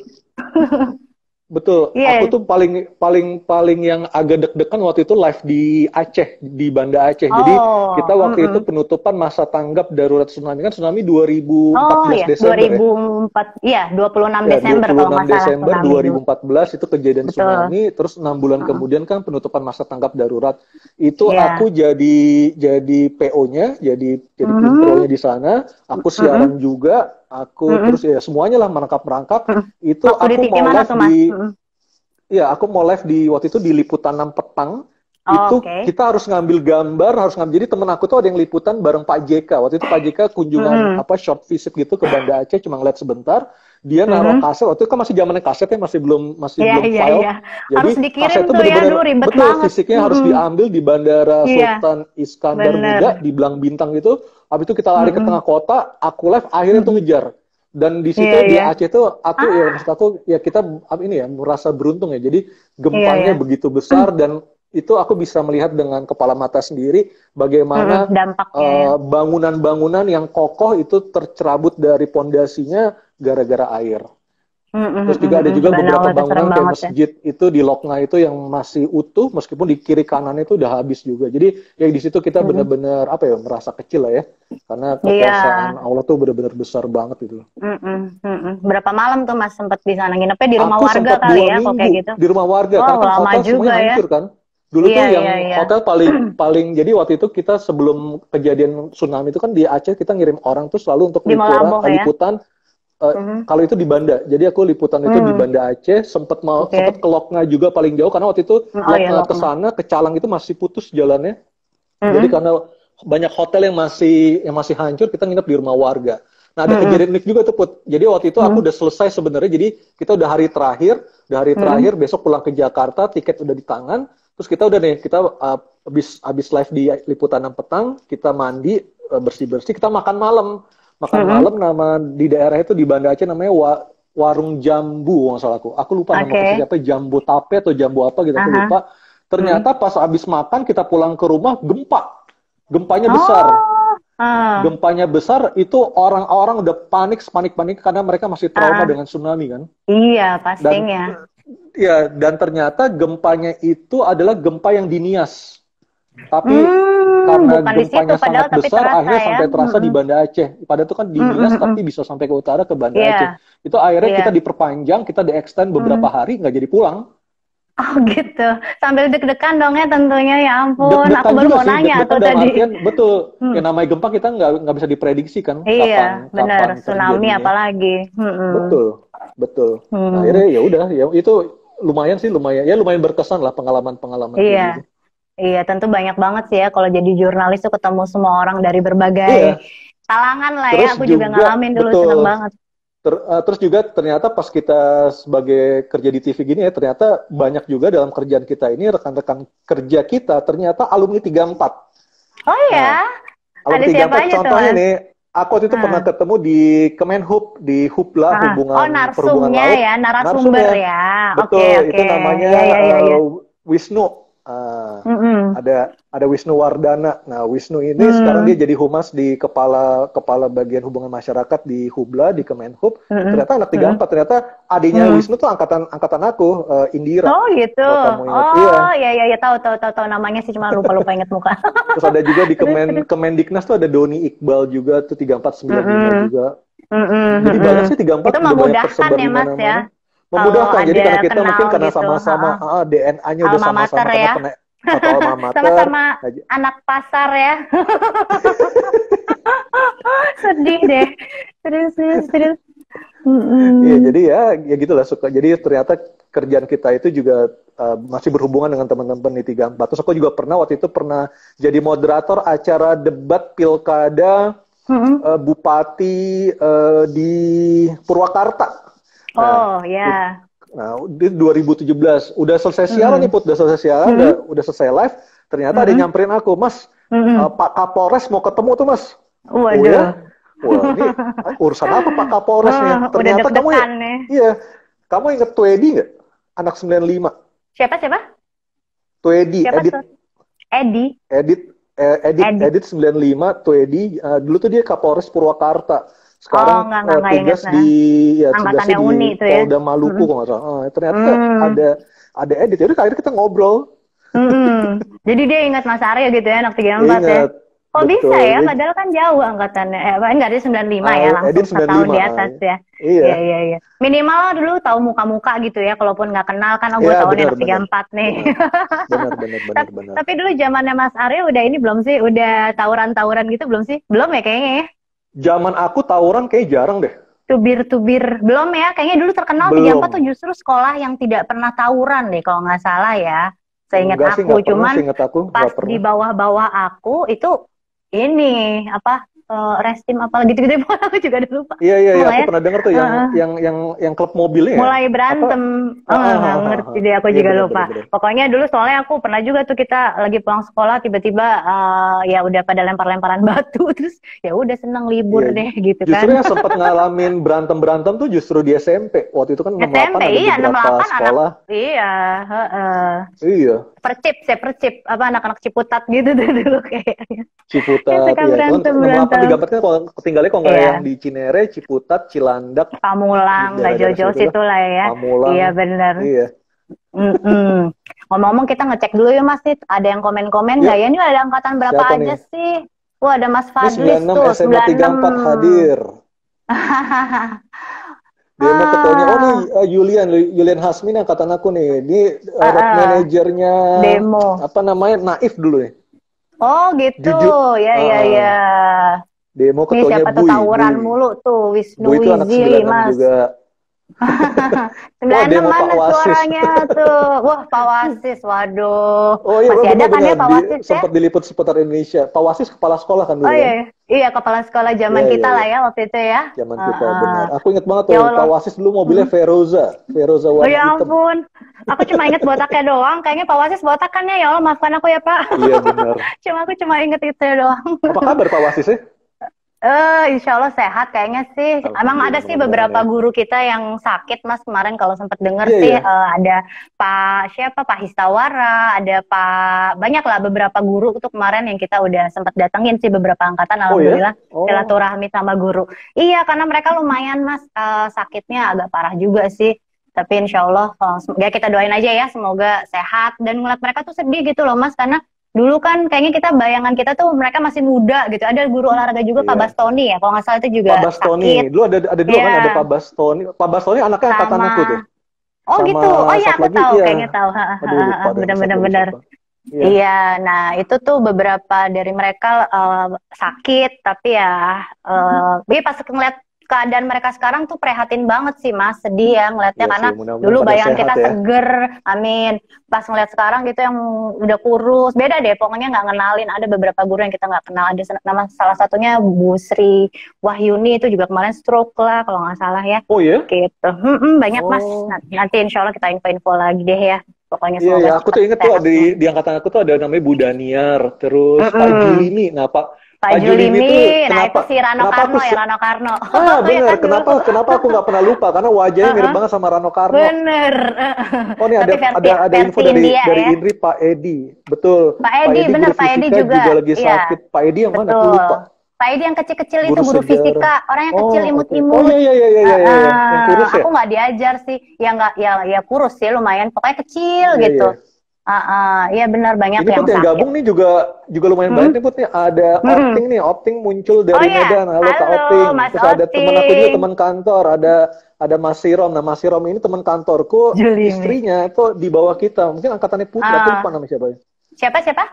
betul. Iya. Aku tuh paling yang agak deg-degan waktu itu live di Aceh, di Banda Aceh. Jadi kita waktu itu penutupan masa tanggap darurat tsunami kan tsunami 2014 Desember 2004. Iya, 26 Desember kalau 26 nggak salah Desember tsunami itu. 2014 itu kejadian Betul. tsunami, terus 6 bulan kemudian kan penutupan masa tanggap darurat. Itu Iya. aku jadi PO-nya, jadi tim pro-nya di sana. Aku siaran juga. Aku terus ya semuanya lah merangkap itu Waktu di aku TV mau mana live tuh, Mas? Iya, aku mau live waktu itu di liputan 6 petang. Oh, Itu oke. kita harus ngambil gambar, jadi temen aku tuh ada yang liputan bareng Pak JK. Waktu itu Pak JK kunjungan short visit gitu ke Banda Aceh, cuma ngeliat sebentar. Dia naruh kaset, waktu itu kan masih zamannya kaset ya, masih belum Iya, file. iya. Jadi Harus dikirim kaset itu tuh ya, bener-bener aduh ribet betul banget. fisiknya harus diambil di Bandara Iya, Sultan Iskandar bener. Muda di Belang Bintang gitu. Habis itu kita lari ke tengah kota, aku live akhirnya tuh ngejar. Dan di situ Iya, di iya. Aceh tuh aku ya maksud aku ya kita ini ya merasa beruntung ya. Jadi gempanya Iya. begitu besar dan itu aku bisa melihat dengan kepala mata sendiri bagaimana dampaknya. bangunan-bangunan yang kokoh itu tercerabut dari pondasinya gara-gara air. Terus juga ada juga beberapa Subhanallah, itu serem bangunan kayak banget ya. masjid itu di Lokna itu yang masih utuh meskipun di kiri kanan itu udah habis juga. Jadi ya di situ kita Mm-mm. benar-benar apa ya merasa kecil lah ya. Karena Iya. kekuasaan Allah tuh benar-benar besar banget itu. Berapa malam tuh Mas sempat di sana nginepnya di rumah Aku warga sempat kali 2 ya kalau kayak minggu gitu? di rumah warga Oh, karena kan lama hotel juga semuanya ya. hancur kan. Dulu Iya, tuh yang iya, iya. hotel paling paling jadi waktu itu kita sebelum kejadian tsunami itu kan di Aceh kita ngirim orang tuh selalu untuk Di Melamboh ya. liputan. Mhm. Kalau itu di Banda, jadi aku liputan itu di Banda Aceh, sempat Oke. ke Lokna juga paling jauh karena waktu itu Oh iya, Lokna ke Lokma. sana ke Calang itu masih putus jalannya. Jadi Mhm. karena banyak hotel yang masih hancur, kita nginep di rumah warga. Nah ada kejadian unik juga tuh Put. Jadi waktu itu aku udah selesai sebenarnya, jadi kita udah hari terakhir, besok pulang ke Jakarta, tiket udah di tangan, terus kita udah nih kita habis live di liputan 6 petang, kita mandi bersih-bersih, kita makan malam. Makan malam nama di daerah itu di Banda Aceh namanya Warung Jambu nggak salah aku. Aku lupa nama Oke. siapa, Jambu Tape atau Jambu apa gitu aku Aha. lupa. Ternyata pas habis makan kita pulang ke rumah gempa. Gempanya besar. Oh. Ah. Gempanya besar itu orang-orang udah panik karena mereka masih trauma dengan tsunami kan. Iya, Dan pastinya. ya dan ternyata gempanya itu adalah gempa yang di Nias. Tapi karena Bukan di situ gempanya padahal sangat tapi besar, terasa akhirnya ya. sampai terasa di Banda Aceh. Padahal itu kan di Nias, tapi bisa sampai ke utara ke Banda Aceh. Iya, Itu akhirnya iya. kita diperpanjang, kita di-extend beberapa hari, nggak jadi pulang. Oh gitu. Sambil deg-degan dong ya tentunya, ya ampun. Aku Deg-degan baru juga mau sih, nanya deg-degan tuh dalam tadi. artian, betul, yang namanya gempa kita nggak bisa diprediksi kan, Iya, benar. kapan Tsunami terjadinya. apalagi. Betul. Nah, Hmm. akhirnya ya udah, ya itu lumayan berkesan lah pengalaman-pengalaman kayak gitu. Iya, iya. Tentu banyak banget sih ya kalau jadi jurnalis tuh ketemu semua orang dari berbagai Iya, kalangan lah ya. terus Aku juga juga, ngalamin dulu, seneng betul. banget. Terus juga ternyata pas kita sebagai kerja di TV gini ya, ternyata banyak juga dalam kerjaan kita ini, rekan-rekan kerja kita ternyata alumni 34. Oh Nah, ya, ada alumni siapa 34 aja tuh contohnya Mas? nih, aku waktu itu pernah ketemu di Kemenhub, di Hubla, Oh, perhubungan narsumnya laut, ya, narasumber narsumnya. ya. Oke, Betul, oke. itu namanya Ya, ya, ya, ya. Wisnu. Mm-mm. Ada Wisnu Wardana. Nah, Wisnu ini sekarang dia Hmm. jadi humas di kepala bagian hubungan masyarakat di Hubla di Kemenhub. Mm-mm. Ternyata anak Mm-mm. 34. Ternyata adiknya Mm. Wisnu tuh angkatan aku, Indira. Oh gitu. Kalau kamu ingat, iya. Oh ya, ya, ya, tahu namanya sih, cuma lupa inget muka. Terus ada juga di Terus. Kemendiknas tuh ada Doni Iqbal juga tuh 3495 Mm-mm. juga. Mm-mm. Jadi Mm-mm. banyak sih 34 Itu udah banyak memudahkan tersebar ya di Mas ya. mana-mana. Kalau Memudahkan. Jadi ada karena kita kenal mungkin karena gitu. sama-sama DNA-nya udah Alma sama-sama mater karena ya. satu alma mater. Sama-sama anak pasar ya. Sedih deh. Serius. Iya, jadi ya gitulah suka. Jadi ternyata kerjaan kita itu juga masih berhubungan dengan teman-teman di 34. Terus aku juga waktu itu pernah jadi moderator acara debat pilkada bupati di Purwakarta. Oh ya. Nah, di 2017 udah selesai siaran nih Put, udah selesai siaran, udah selesai live. Ternyata ada yang nyamperin aku, Mas, Pak Kapolres mau ketemu tuh Mas. Oh Waduh. ya? Wah, ini urusan apa Pak Kapolres nih? Ternyata udah kamu deg-degan nih. iya, kamu inget Tuedi nggak? Anak 95. Siapa? Tuedi, Siapa tuh? Edit 95, Tuedi. Dulu tuh dia Kapolres Purwakarta. Sekarang nggak tugas inget, tugasnya angkatannya Uni di itu ya. Polda Maluku kalau nggak salah. Ternyata ada Edit. Jadi akhirnya kita ngobrol. Jadi dia ingat Mas Aryo gitu ya, anak 34 ya. Ingat. Kok Betul. bisa ya? Padahal kan jauh angkatannya. Enggak, dia 95 ya, langsung Edit setahun 95. di atas ya. Iya. Minimal dulu tahu muka-muka gitu ya, kalaupun nggak kenal kan, gue Iya, tahu nih benar, anak 34 nih. Benar. Tapi dulu zamannya Mas Aryo udah ini belum sih? Udah tawuran-tawuran gitu belum sih? Belum ya kayaknya ya? Zaman aku tawuran kayak jarang deh. Tubir-tubir belum ya? Kayaknya dulu terkenal Belum. 34 tuh justru sekolah yang tidak pernah tawuran deh kalau nggak salah ya. Seingat Enggak sih, aku, nggak pernah, cuman seingat aku, pas nggak pernah. di bawah-bawah aku itu ini apa restim apa gitu-gitu aku juga udah lupa. Iya, Mulai, aku pernah dengar tuh yang klub mobilnya ya. mulai berantem. Nggak ngerti deh, aku Iya, juga benar, lupa. benar. Pokoknya dulu soalnya aku pernah juga tuh, kita lagi pulang sekolah tiba-tiba ya udah pada lempar-lemparan batu, terus ya udah seneng libur Iya. deh gitu Justru kan. yang sempat ngalamin berantem tuh justru di SMP. Waktu itu kan 68 SMP ada iya, beberapa 68 sekolah. iya, Iya, percip apa anak-anak Ciputat gitu tuh dulu kayaknya. Ciputat. Suka Iya, itu kan berantem. 68 34 kan kalau tinggalnya kalau nggak Iya. yang di Cinere, Ciputat, Cilandak, Pamulang, nggak daerah-daerah jauh-jauh situ situ lah ya. Pamulang. Iya bener. Iya. Ngomong-ngomong kita ngecek dulu ya Mas, nih ada yang komen-komen nggak ya? Ini ada angkatan berapa Siapa aja nih? sih? Wah ada Mas Ini Fadlis 96 tuh, SMA 34 hadir. Demo ketuanya, oh nih Julian Hasmin angkatan aku nih. Ini road manajernya Demo. apa namanya Naif dulu nih. Oh gitu, Jujur. ya. Demo Nih ketuanya siapa tuh tawuran mulu tuh, Wisnu Bui itu anak Wizi, 96 Mas. juga. 96 demo mana Pak Wasis. suaranya tuh? Wah Pak Wasis, waduh. Oh iya, Masih ada kan ya Pak Wasis ya? sempat diliput seputar Indonesia. Pak Wasis kepala sekolah kan dulu. Oh iya, iya kepala sekolah zaman kita lah ya waktu itu ya. Zaman kita benar. Aku inget banget tuh Ya Pak Wasis dulu mobilnya Feroza Oh warna ya hitam. ampun, aku cuma inget botaknya doang. Kayaknya Pak Wasis botakannya ya Allah maafkan aku ya Pak. Iya benar. Aku cuma inget itu doang. Apa kabar Pak Wasis ya? Insya Allah sehat kayaknya sih. Emang ada sih beberapa guru kita yang sakit Mas kemarin kalau sempat dengar sih. Ada Pak Histawara, ada banyak lah beberapa guru itu kemarin yang kita udah sempat datengin sih beberapa angkatan. Alhamdulillah silaturahmi sama guru. Iya karena mereka lumayan Mas sakitnya agak parah juga sih. Tapi insya Allah ya kita doain aja ya semoga sehat dan ngeliat mereka tuh sedih gitu loh Mas karena dulu kan kayaknya bayangan kita tuh mereka masih muda gitu. Ada guru olahraga juga Pak Bastoni ya, kalau nggak salah itu juga Pak Bastoni. sakit. Dulu ada dua kan, ada Pak Bastoni. Pak Bastoni anaknya angkatan aku tuh. Oh sama gitu. Oh iya aku tahu, kayaknya tahu. Benar-benar. Iya, nah itu tuh beberapa dari mereka sakit, tapi ya pas ngeliat keadaan mereka sekarang tuh prihatin banget sih Mas, sedih ya ngeliatnya karena dulu bayangan kita seger, amin. Pas ngeliat sekarang gitu yang udah kurus, beda deh pokoknya nggak ngenalin. Ada beberapa guru yang kita nggak kenal, ada salah satunya Bu Sri Wahyuni itu juga kemarin stroke lah kalau nggak salah ya. Oh ya? Gitu, banyak Mas. Nanti insya Allah kita info-info lagi deh ya. Pokoknya semoga Iya, aku tuh inget tuh di angkatan aku tuh ada namanya Bu Daniar, terus Pak Julimi. Nah Pak Julimi, nah itu si Rano Karno ya, Rano Karno. Bener, kenapa aku nggak pernah lupa, karena wajahnya mirip banget sama Rano Karno. Bener. Oh ini ada info dari Indri, Pak Edi, betul. Pak Edi, bener Pak Edi juga lagi sakit. Pak Edi yang mana? Aku lupa. Pak Edi yang kecil-kecil itu guru fisika, orang yang kecil imut-imut. Oh iya, yang kurus ya? Aku nggak diajar sih, ya kurus sih lumayan, pokoknya kecil gitu. Iya benar banyak ini yang sakit. Yang gabung nih juga lumayan banyak nih Put nih. Ada Opting muncul dari Medan. Halo Kak Opting. Terus ada teman aku juga teman kantor, ada Mas Sirom. Nah Mas Sirom ini teman kantorku, istrinya itu di bawah kita. Mungkin angkatannya Putri, aku lupa namanya siapa ya. Siapa?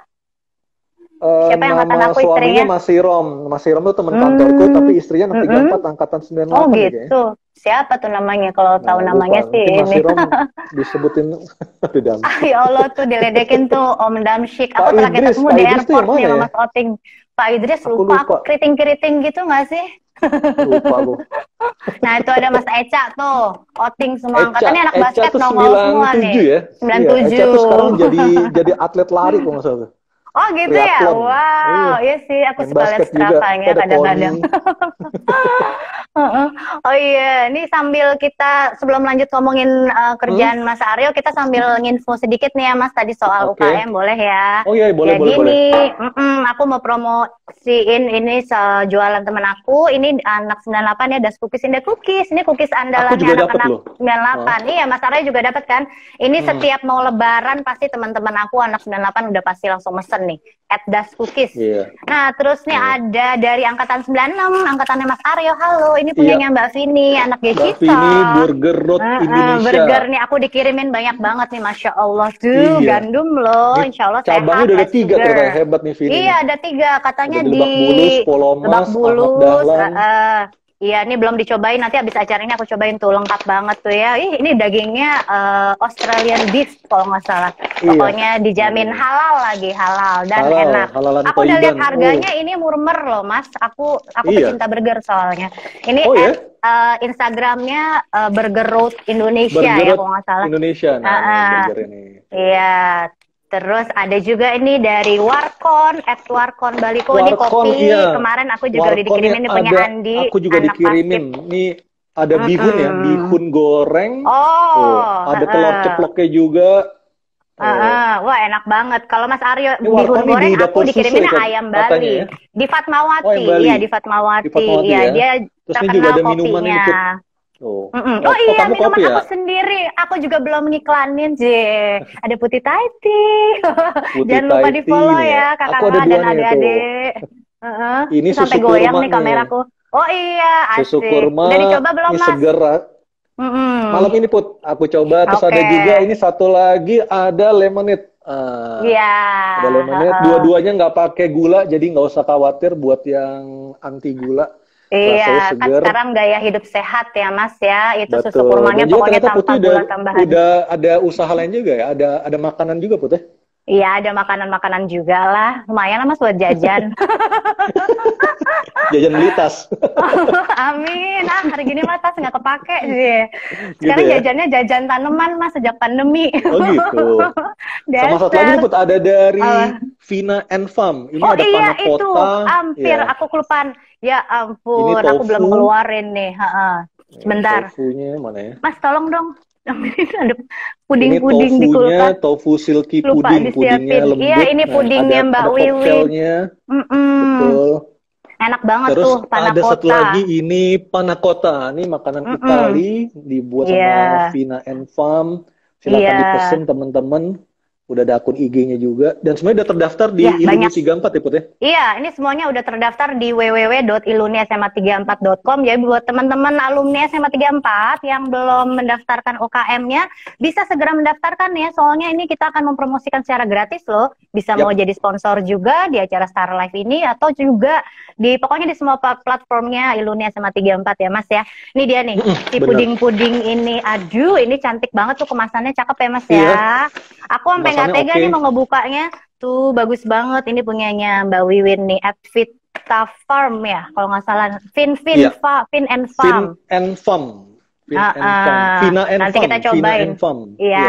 Siapa yang angkatan aku istrinya? Mas Sirom. Mas Sirom itu teman kantorku, tapi istrinya anak 34 angkatan 98. Oh gitu. Siapa tuh namanya? Kalau tahu namanya sih Mas Sirom disebutin ya Allah tuh diledekin tuh Om Damsyik. Aku terakhir ketemu di airport nih sama Mas Oting. Pak Idris lupa aku keriting-keriting gitu nggak sih? Lupa lu. Nah itu ada Mas Eca tuh, Oting semua angkatannya anak basket nongol semua nih. Ya? 97. Eca tuh sekarang jadi atlet lari kalau nggak salah. Oh gitu ya, wow, iya sih, aku suka lihat strafanya kadang-kadang. Oh iya, ini sambil kita sebelum lanjut ngomongin kerjaan Mas Aryo, kita sambil nginfo sedikit nih ya Mas tadi soal UKM, boleh ya? Oh iya, boleh. Jadi nih, aku mau promosiin ini jualan temen aku, ini anak 98 ya, Das Cookies Indah Cookies, ini cookies andalannya anak-anak 98. Iya, Mas Aryo juga dapat kan? Ini setiap mau lebaran pasti teman-teman aku anak 98 udah pasti langsung mesen nih, @Das Cookies. Nah, terus nih ada dari angkatan 96, angkatannya Mas Aryo. Halo, ini punyanya Mbak Vini, anak Gecita. Mbak Vini, Burger Road Indonesia. Burger nih, aku dikirimin banyak banget nih, Masya Allah. Tuh, gandum loh, insya Allah sehat. Cabangnya udah ada 3 ternyata, hebat nih Vini. Iya, ada 3, katanya di Lebak Bulus, Polomas, Lebak Bulus. Dahlan. Iya, ini belum dicobain, nanti abis acara ini aku cobain tuh, lengkap banget tuh ya. Ini dagingnya Australian beef kalau nggak salah. Pokoknya dijamin halal lagi, halal dan enak. Aku udah lihat harganya, ini murmer loh Mas. Aku pecinta burger soalnya. Ini Instagramnya Burger Road Indonesia ya kalau nggak salah. Indonesia, burger ini. Iya. Terus ada juga ini dari Warkon, @Warkon Baliko, ini kopi. Kemarin aku juga udah dikirimin, ini punya Andi. Aku juga dikirimin. Ini ada bihun ya, bihun goreng. Ada telur ceploknya juga. Tuh. Wah enak banget. Kalau Mas Aryo Ini bihun warkop ini di goreng, aku dapur susu dikirimin ya ayam katanya Bali. ya. Di Oh yang Fatmawati, iya Bali. di Di Fatmawati. Fatmawati Iya, ya. dia Terus ini juga terkenal ada minuman ini kopinya. Put. Tuh. Oh Oh iya, kamu minuman kopi aku ya? sendiri. Aku juga belum ngiklanin, J. Ada Putih Thai Tea. Putih Jangan lupa Thai Tea di-follow nih ya. ya, Aku ada kakak-kakak dan dua nih tuh. adik-adik. Ini Sampai susu goyang kurma nih nih. kameraku. Oh iya, Susu asik. kurma Udah dicoba belum, ini Mas? seger. Malam Mm-mm. ini Put, aku coba. Terus Oke. ada juga ini satu lagi ada lemonade. Iya. Ada lemonade. Heeh. Dua-duanya nggak pakai gula, jadi nggak usah khawatir buat yang anti gula. Iya, Rasanya kan seger. sekarang gaya hidup sehat ya, Mas ya. Itu susu Betul. kurmanya Dan juga pokoknya ternyata tanpa Putih gula tambahan. udah ada usaha lain juga ya. Ada makanan juga Put ya. Iya, ada makanan-makanan juga lah. Lumayan lah Mas buat jajan. Jajan beli tas. Amin. Hari gini mah tas nggak kepake sih. Gitu Sekarang ya. jajannya jajan tanaman Mas sejak pandemi. Oh gitu. Sama satu lagi nih Dasar. Put, ada dari Apa? Vina and Farm. Ini Oh ada iya panna itu, cotta, hampir ya. aku kelupaan. Ya Ini ampun, aku belum tofu. ngeluarin nih. Heeh. Nih, Sebentar. tofunya mana ya? Mas tolong dong. Ini ada Ini puding-puding di tofunya, kulkas. tofu silky Lupa pudding. Pudingnya disiapin. Iya, lembut. ini Nah, pudingnya Mbak ada Wiwi. cocktailnya. Mm-mm. Betul. Enak banget Terus tuh, panna ada satu lagi, cotta. ini panna cotta. Ini makanan Mm-mm. Itali, dibuat Iya, sama Vina and Farm. Silakan iya, dipesen teman-teman. Udah ada akun IG-nya juga. Dan semuanya udah terdaftar di ya Iluni banyak. 34 ya, Put ya? Iya, ini semuanya udah terdaftar di www.iluniasma34.com. Jadi buat teman-teman alumni SMA 34 yang belum mendaftarkan UKM-nya, bisa segera mendaftarkan ya. Soalnya ini kita akan mempromosikan secara gratis loh. Bisa mau Yap. jadi sponsor juga di acara Star Life ini atau juga di pokoknya di semua platformnya Iluni SMA 34 ya, Mas ya. Ini dia nih, si Bener. puding-puding ini. Aduh, ini cantik banget tuh kemasannya, cakep ya, Mas Iya. ya. Aku sampai nggak Kemasannya tega oke. nih mau ngebukanya. Tuh bagus banget, ini punyanya Mbak Wiwin nih, at Vita Farm ya, kalau nggak salah. Fin Iya. and Fin Farm. and Farm. Fin and Farm. Vina and Nanti Farm. kita Vina cobain. and Farm. Iya.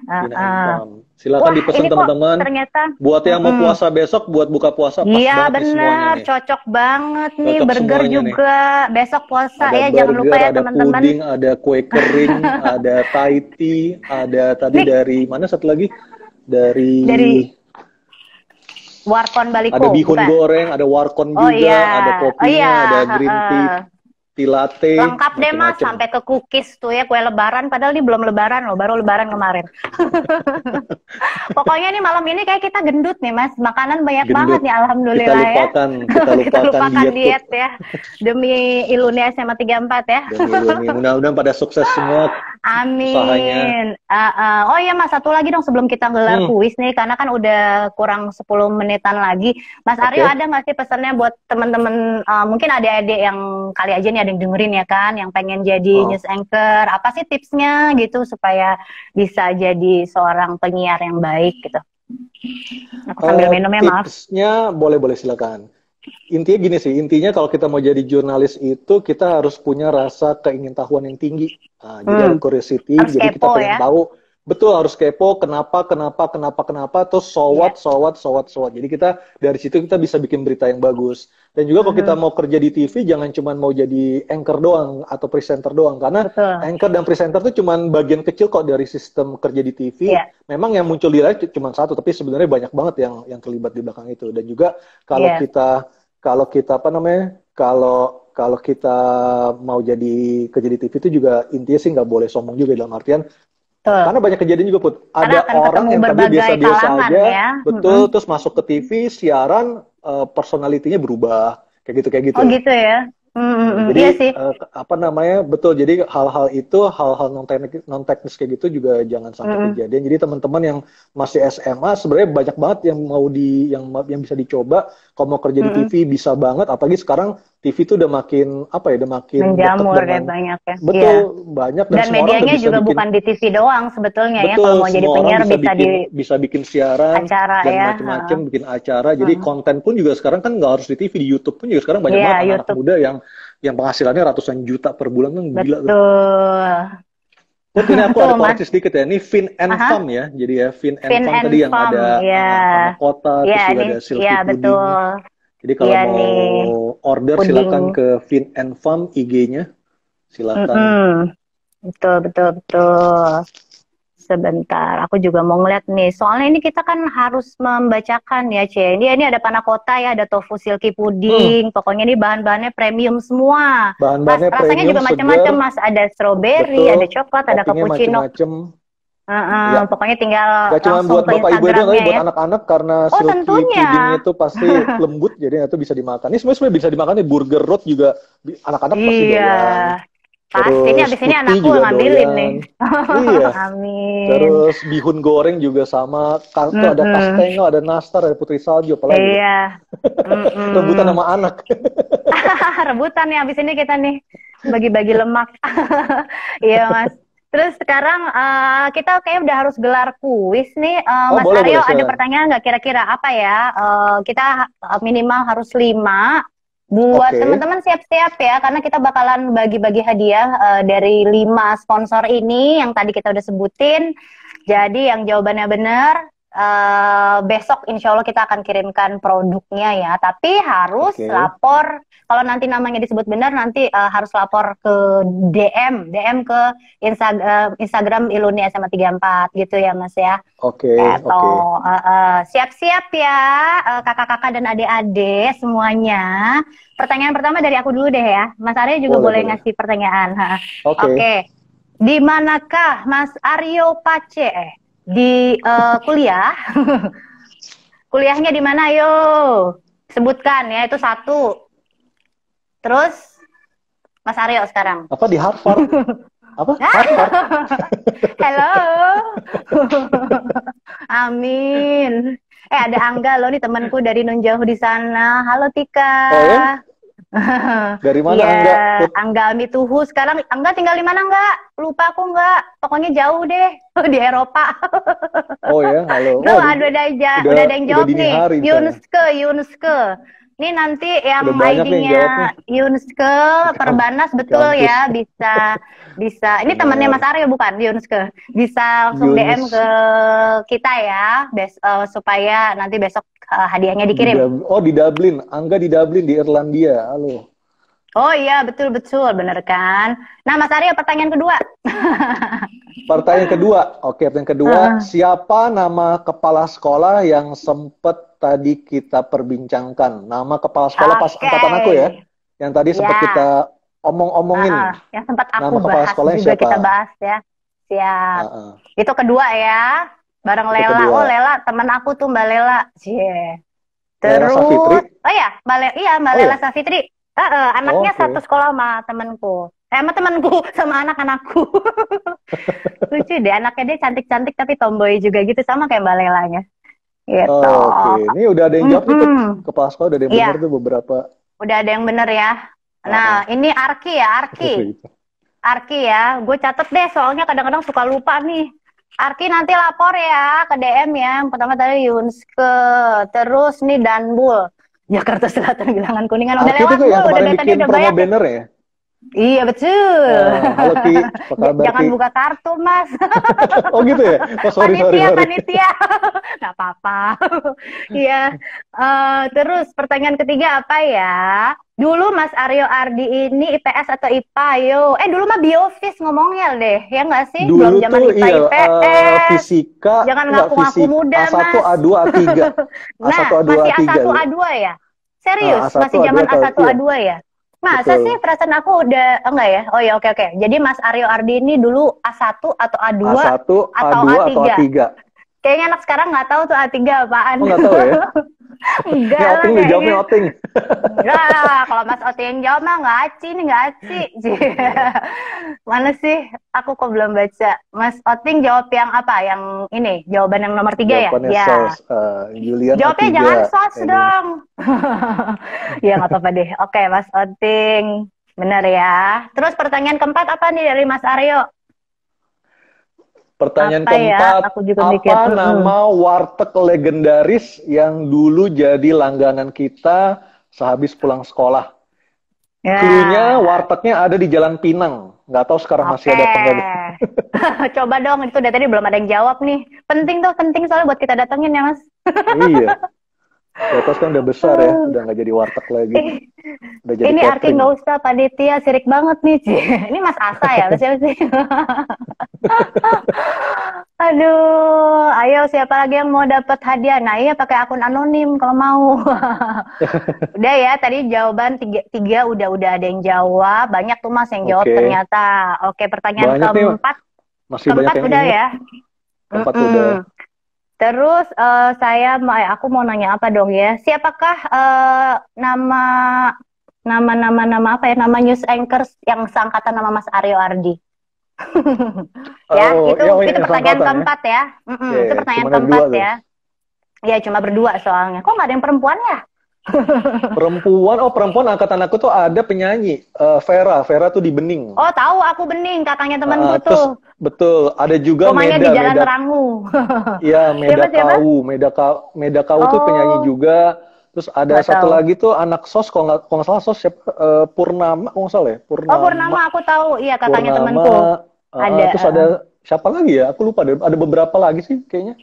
Vina and Farm. Wah, Silakan dipesan ini kok teman-teman. ternyata. Buat yang mau puasa besok, buat buka puasa, pas Iya banget nih semuanya benar, nih. cocok banget nih. Cocok Burger semuanya nih. juga besok puasa Ada ya, jangan lupa burger, ya ada teman-teman. puding, ada kue kering, ada Thai tea, ada tadi Nih dari mana satu lagi? Dari dari Warkon Baliko, ada bihun bukan? goreng, ada warkon Oh juga, iya, ada oh kopinya, iya, ada green tea, tea latte, lengkap deh Mas, macem-macem. sampai ke cookies tuh ya, kue lebaran, padahal ini belum lebaran loh, baru lebaran kemarin. Pokoknya nih malam ini kayak kita gendut nih Mas, makanan banyak banget Gendut. nih, Kita alhamdulillah ya. lupakan, kita Kita lupakan lupakan diet, Put. diet ya, demi Iluni SMA 34 ya. Dan ini mudah-mudahan pada sukses semua usahanya. Amin. Oh iya Mas, satu lagi dong sebelum kita gelar kuis nih, karena kan udah kurang 10 menitan lagi. Mas Oke. Aryo ada nggak sih pesannya buat teman-teman, mungkin adik-adik yang kali aja nih ada yang dengerin ya kan, yang pengen jadi news anchor, apa sih tipsnya gitu supaya bisa jadi seorang penyiar yang baik gitu. Aku sambil minum ya, maaf. Tipsnya boleh-boleh silakan. Intinya gini sih, intinya kalau kita mau jadi jurnalis itu kita harus punya rasa keingintahuan yang tinggi. Nah, jadi ada curiosity, Harus jadi kita kepo pengen ya. tahu, betul harus kepo, kenapa, terus so what. Jadi kita dari situ kita bisa bikin berita yang bagus. Dan juga kalau kita mau kerja di TV, jangan cuma mau jadi anchor doang atau presenter doang, karena Betul. anchor dan presenter itu cuma bagian kecil kok dari sistem kerja di TV. Iya. Memang yang muncul di layar cuma satu, tapi sebenarnya banyak banget yang terlibat di belakang itu. Dan juga kalau Iya. kita apa namanya, kalau kita mau jadi kerja di TV itu juga intinya sih nggak boleh sombong juga, dalam artian Betul. karena banyak kejadian juga Put. Karena Ada akan orang ketemu yang tadi berbagai biasa-biasa kalangan aja, ya. betul, terus masuk ke TV siaran, personalitinya berubah kayak gitu. Oh gitu ya. Jadi Iya sih. apa namanya, betul, jadi hal-hal non teknis kayak gitu juga jangan sampai kejadian. Jadi teman-teman yang masih SMA sebenarnya banyak banget yang yang bisa dicoba. Kalau mau kerja di TV bisa banget, apalagi sekarang TV itu udah makin Menjamur deket ya dengan, banyak ya. betul, Iya. banyak, Dan semua orang medianya udah bisa juga bikin, bukan di TV doang sebetulnya ya. betul, Kalau mau jadi semua orang penyiar bisa di bisa bikin siaran acara dan ya. macam-macam, bikin acara. Jadi konten pun juga sekarang kan nggak harus di TV, di YouTube pun juga sekarang banyak Iya, banget anak-anak YouTube. muda yang penghasilannya ratusan juta per bulan, kan gila tuh. Betul. Put, ini aku Betul, ada Mas. koreksi sedikit ya. Ini Fin and Farm ya. Jadi ya Fin and Fin Farm and tadi yang Farm, ada ya. panna cotta, terus Iya, juga ini, ada silky iya pudding. betul. Jadi kalau Iya mau nih, order puding. silakan ke Fin and Farm IG-nya. Silakan. Betul. sebentar, aku juga mau ngeliat nih. Soalnya ini kita kan harus membacakan ya, Ce. Ini ada panna cotta ya, ada tofu silky Hmm, pudding. Pokoknya ini bahan-bahannya premium semua. Mas, bahan-bahannya rasanya premium, juga macam-macam, segar, Mas. Ada strawberry, betul. ada coklat, ada Toppingnya cappuccino. macem-macem. Heeh, Ya, pokoknya tinggal gak cuma langsung buat ke bapak ibu doang, tapi Instagramnya buat ya. anak-anak karena Oh, silky tentunya. puddingnya itu pasti lembut, jadi itu bisa dimakan. Ini sebenarnya bisa dimakan nih, burger root juga anak-anak pasti Iya, doyan. pasti. Ini Terus abis ini putih anakku juga ngambilin nih. doyan. Iya. Amin. Terus bihun goreng juga sama. Tuh ada Mm-mm. kastengel, ada nastar, ada putri salju, apalagi tuh. Iya. Rebutan Mm-mm. sama anak. Rebutan nih abis ini kita nih bagi-bagi lemak. Iya Mas. Terus sekarang kita kayak udah harus gelar kuis nih. Oh, Mas boleh, boleh, Aryo ada silakan. pertanyaan nggak kira-kira apa ya? Kita minimal harus 5. Buat Oke, teman-teman siap-siap ya, karena kita bakalan bagi-bagi hadiah dari 5 sponsor ini yang tadi kita udah sebutin. Jadi yang jawabannya benar, besok insya Allah kita akan kirimkan produknya ya. Tapi harus oke, lapor, kalau nanti namanya disebut benar, nanti harus lapor ke DM ke Instagram Iluni SMA 34 gitu ya Mas ya. oke, Gitu. oke. Siap-siap ya, kakak-kakak dan adik-adik semuanya. Pertanyaan pertama dari aku dulu deh ya. Mas Aryo juga Boleh, boleh boleh. ngasih pertanyaan. Ha. Oke. Oke. Di manakah Mas Aryo Pace di kuliah? Kuliahnya di mana? Yo, sebutkan ya. Itu 1. Terus Mas Aryo sekarang. Apa di Harvard? Apa? Harvard? Hello. Amin. Ada Angga loh nih temanku dari non jauh di sana. Halo Tika. Oh ya? Dari mana Iya, Angga? Put? Angga Mituhu. Sekarang Angga tinggal di mana enggak? Lupa aku enggak. Pokoknya jauh deh di Eropa. Oh ya, halo. Duh, Oh, aduh, udah ada yang udah jawab dini nih. hari di sana. Yunske. Ini nanti yang Udah banyak nih yang ID-nya jawab nih. Yunske Di Perbanas betul kampus. ya, bisa. Ini temannya Benar. Mas Aryo bukan, Yunske. Bisa langsung DM Yunus ke kita ya, supaya nanti besok hadiahnya dikirim. Di Dublin. Angga di Dublin di Irlandia. Halo. Oh iya, betul, bener kan? Nah, Mas Aryo, pertanyaan kedua. Pertanyaan kedua. Oke, pertanyaan kedua. Siapa nama kepala sekolah yang sempat tadi kita perbincangkan? Nama kepala sekolah pas Oke. angkatan aku ya. Yang tadi sempat Ya. kita omong-omongin. Yang sempat Nama aku kepala bahas sekolahnya juga siapa? kita bahas ya. Siap. Heeh. Itu kedua ya. Bareng Itu Lela. kedua. Oh, Lela, teman aku tuh Mbak Lela. Cie. Lela Terus, Safitri. oh ya, Mbak Oh Lela ya? Safitri. Anaknya Oke. satu sekolah sama temanku. Sama temanku, sama anak-anakku. Lucu deh, anaknya dia cantik-cantik tapi tomboy juga gitu, sama kayak Mbak Lelanya. Gitu. Oke. Ini udah ada yang jawab nih, Put. Kepala sekolah udah ada yang Iya, bener tuh beberapa. udah ada yang bener ya. Nah, ini Arki ya, Arki ya. Gue catet deh, soalnya kadang-kadang suka lupa nih. Arki nanti lapor ya ke DM ya. Yang pertama tadi Yunske, terus nih Danbul. Jakarta Selatan Bilangan Kuningan udah Arki itu lewat tuh yang Bu, udah kemarin dari tadi bikin udah promo bayar. banner ya? Iya betul. Halo Ki, apa kabar Jangan Ki? buka kartu Mas. Oh gitu ya? Oh sorry. Panitia. Nggak apa-apa. Iya. Terus pertanyaan ketiga apa ya? Dulu Mas Aryo Ardi ini IPS atau IPA yo? Dulu mah biofis ngomongnya deh, ya nggak sih? Dulu Belum zaman tuh IPA iya, IPS. fisika, Jangan enggak ngaku-ngaku fisika, muda, A1, Mas. A2, A3. Nah, A1, A2, masih A3 A1, ya. A2 ya? Serius, A1, masih A2, zaman A1, iya. A2 ya? Masa Betul. sih perasaan aku udah, enggak ya? Oh ya, oke. Jadi Mas Aryo Ardi ini dulu A1 atau A2 A1, atau A2, atau A3? A3. Kayaknya anak sekarang nggak tahu tuh A3 apaan. Oh nggak tahu ya? Enggak Ini lah outing nih, kayaknya. jawabnya outing. Enggak, kalau Mas Oti yang jawab mah nggak aci nih, nggak aci. Mana sih? Aku kok belum baca. Mas Oting jawab yang apa? Yang ini, jawaban yang nomor 3 ya? Jawabannya Ya. sos. Julian Jawabnya A3. jangan sos Ini. dong. Ya nggak apa-apa deh. Oke, Mas Oting. Benar ya. Terus pertanyaan keempat apa nih dari Mas Aryo? Pertanyaan Apa ya? keempat, Aku juga apa mikir. nama warteg legendaris yang dulu jadi langganan kita sehabis pulang sekolah? Ya. Cluenya wartegnya ada di Jalan Pinang. Nggak tahu sekarang masih ada apa enggak. Coba dong, itu dari tadi belum ada yang jawab nih. Penting soalnya buat kita datengin ya Mas. Iya. Di atas kan udah besar ya, udah nggak jadi warteg lagi, udah jadi Ini Arki catering. nggak usah panitia, sirik banget nih, Ci. Ini Mas Asa ya, siapa sih? Aduh, ayo siapa lagi yang mau dapat hadiah? Nah iya pakai akun anonim kalau mau. Udah ya, tadi jawaban tiga udah ada yang jawab. Banyak tuh Mas yang jawab Oke, ternyata. Oke, pertanyaan banyak nih, keempat, masih banyak yang udah inget. ya. Keempat udah. Terus aku mau nanya apa dong ya? Siapakah nama nama apa ya? Nama news anchors yang seangkatan nama Mas Aryo Ardi? Ya, Oh, itu ya, oh, itu yang pertanyaan seangkatan ya. keempat ya. Iya, Itu iya, pertanyaan cuma ada dua keempat tuh. ya. Ya, cuma berdua soalnya. Kok nggak ada yang perempuan ya? Perempuan, oh perempuan angkatan aku tuh ada penyanyi, Vera tuh di Bening. Oh, tahu aku Bening, kakaknya temanku Terus tuh. betul, ada juga Rumahnya di Jalan Meda, Rangu. iya Siapa? Meda Kau tuh penyanyi Oh, juga. Terus ada nggak satu tahu. lagi tuh anak sos, kalau nggak salah sos siapa? Purnama, kalau nggak salah ya, Oh, Purnama aku tahu. Iya, kakaknya Purnama. temanku. Ada. Terus ada siapa lagi ya? Aku lupa, ada beberapa lagi sih kayaknya.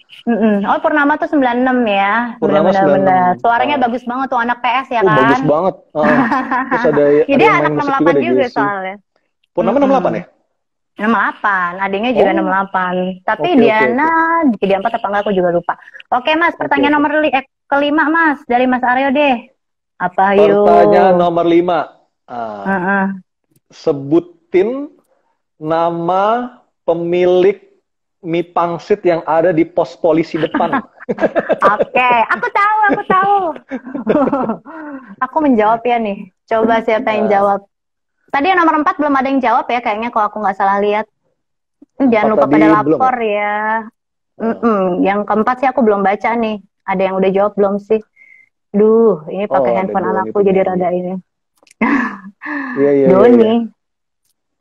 Oh, Purnama tuh 96 ya. Purnama Benar-benar. 96. Suaranya bagus banget tuh anak PS ya Bagus kan? banget. Terus ada Jadi yang anak main musik 68 juga, ada juga Jessie. soalnya. Purnama 68 ya? 68, adiknya juga Oh, 68. Tapi oke, oke, Diana oke. di 4 apa enggak aku juga lupa. Oke Mas, Oke, pertanyaan oke. nomor kelima Mas dari Mas Aryo deh. Apa Pertanyaan yuk? nomor 5. Heeh. Sebutin nama pemilik mie pangsit yang ada di pos polisi depan. Oke, aku tahu. Aku menjawab ya nih. Coba siapa yang Nah, jawab? Tadi yang nomor 4 belum ada yang jawab ya kayaknya kalau aku nggak salah lihat. Jangan 4 lupa tadi pada belum ya? lapor ya. Yang keempat sih aku belum baca nih. Ada yang udah jawab belum sih? Duh, ini pakai Oh, ada handphone dua nih anakku jadi penyanyi. rada ini. Iya, iya, iya, iya. Doni,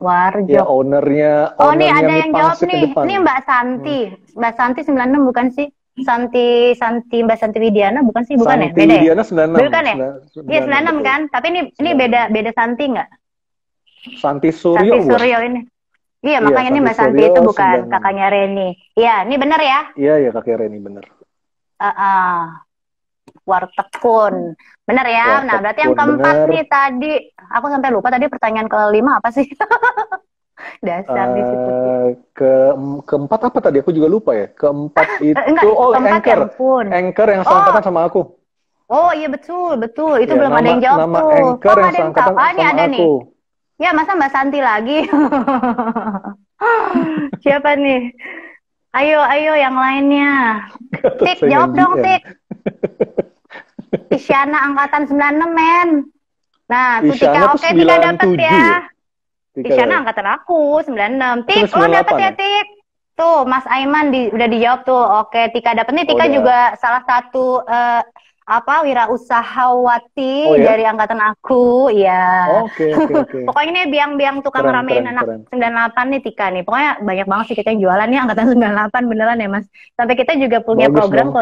Ya, Warjo. ownernya Oh, nih ada mie yang jawab pangsit di nih. depan. Ini Mbak Santi. Mbak Santi 96 bukan sih? Mbak Santi Widiana bukan sih? Bukan ya? Santi Beda ya? Widiana 96. Bukan ya? Iya 96 betul. kan? Tapi ini 96. beda Santi nggak? Santi Suryo Santi bukan? Suryo ini. Iya, Iya, makanya ini Santi Mbak Santi Suryo itu bukan 96. kakaknya Reni. Iya, ini bener ya? Iya, iya, kakek Reni bener. Wartegkun. Bener ya? Nah, berarti yang Wartegkun keempat bener. nih tadi. Aku sampai lupa tadi pertanyaan kelima apa sih? Dasar di situ. Keempat apa tadi? Aku juga lupa ya. Keempat itu, Enggak, keempat Anchor. ya ampun. Anchor yang seangkatan sama aku. Oh iya betul. Itu Ya, belum ada yang jawab nama tuh. Anchor Kok yang ada yang seangkatan tahu? Ini sama ada aku. nih. Ya masa Mbak Santi lagi? Siapa nih? Ayo yang lainnya. Tik, jawab dong Tik. Isyana angkatan 96 men. Nah, tuh Tika, Isyana tuh oke Tika dapet 97 ya. ya? Tika Isyana ya? angkatan aku 96. Tik, Terus lo dapet 98 ya ya? Tik. Tuh, Mas Aiman udah dijawab tuh. Oke, Tika dapet nih. Tika udah. juga salah satu wirausahawati Oh ya? dari angkatan aku. Ya. Oke. Pokoknya nih biang-biang tukang Keren, ramein keren, anak keren. 98 nih Tika nih. Pokoknya banyak banget sih kita yang jualan nih angkatan 98 beneran ya Mas. Sampai kita juga punya Bagus program dong.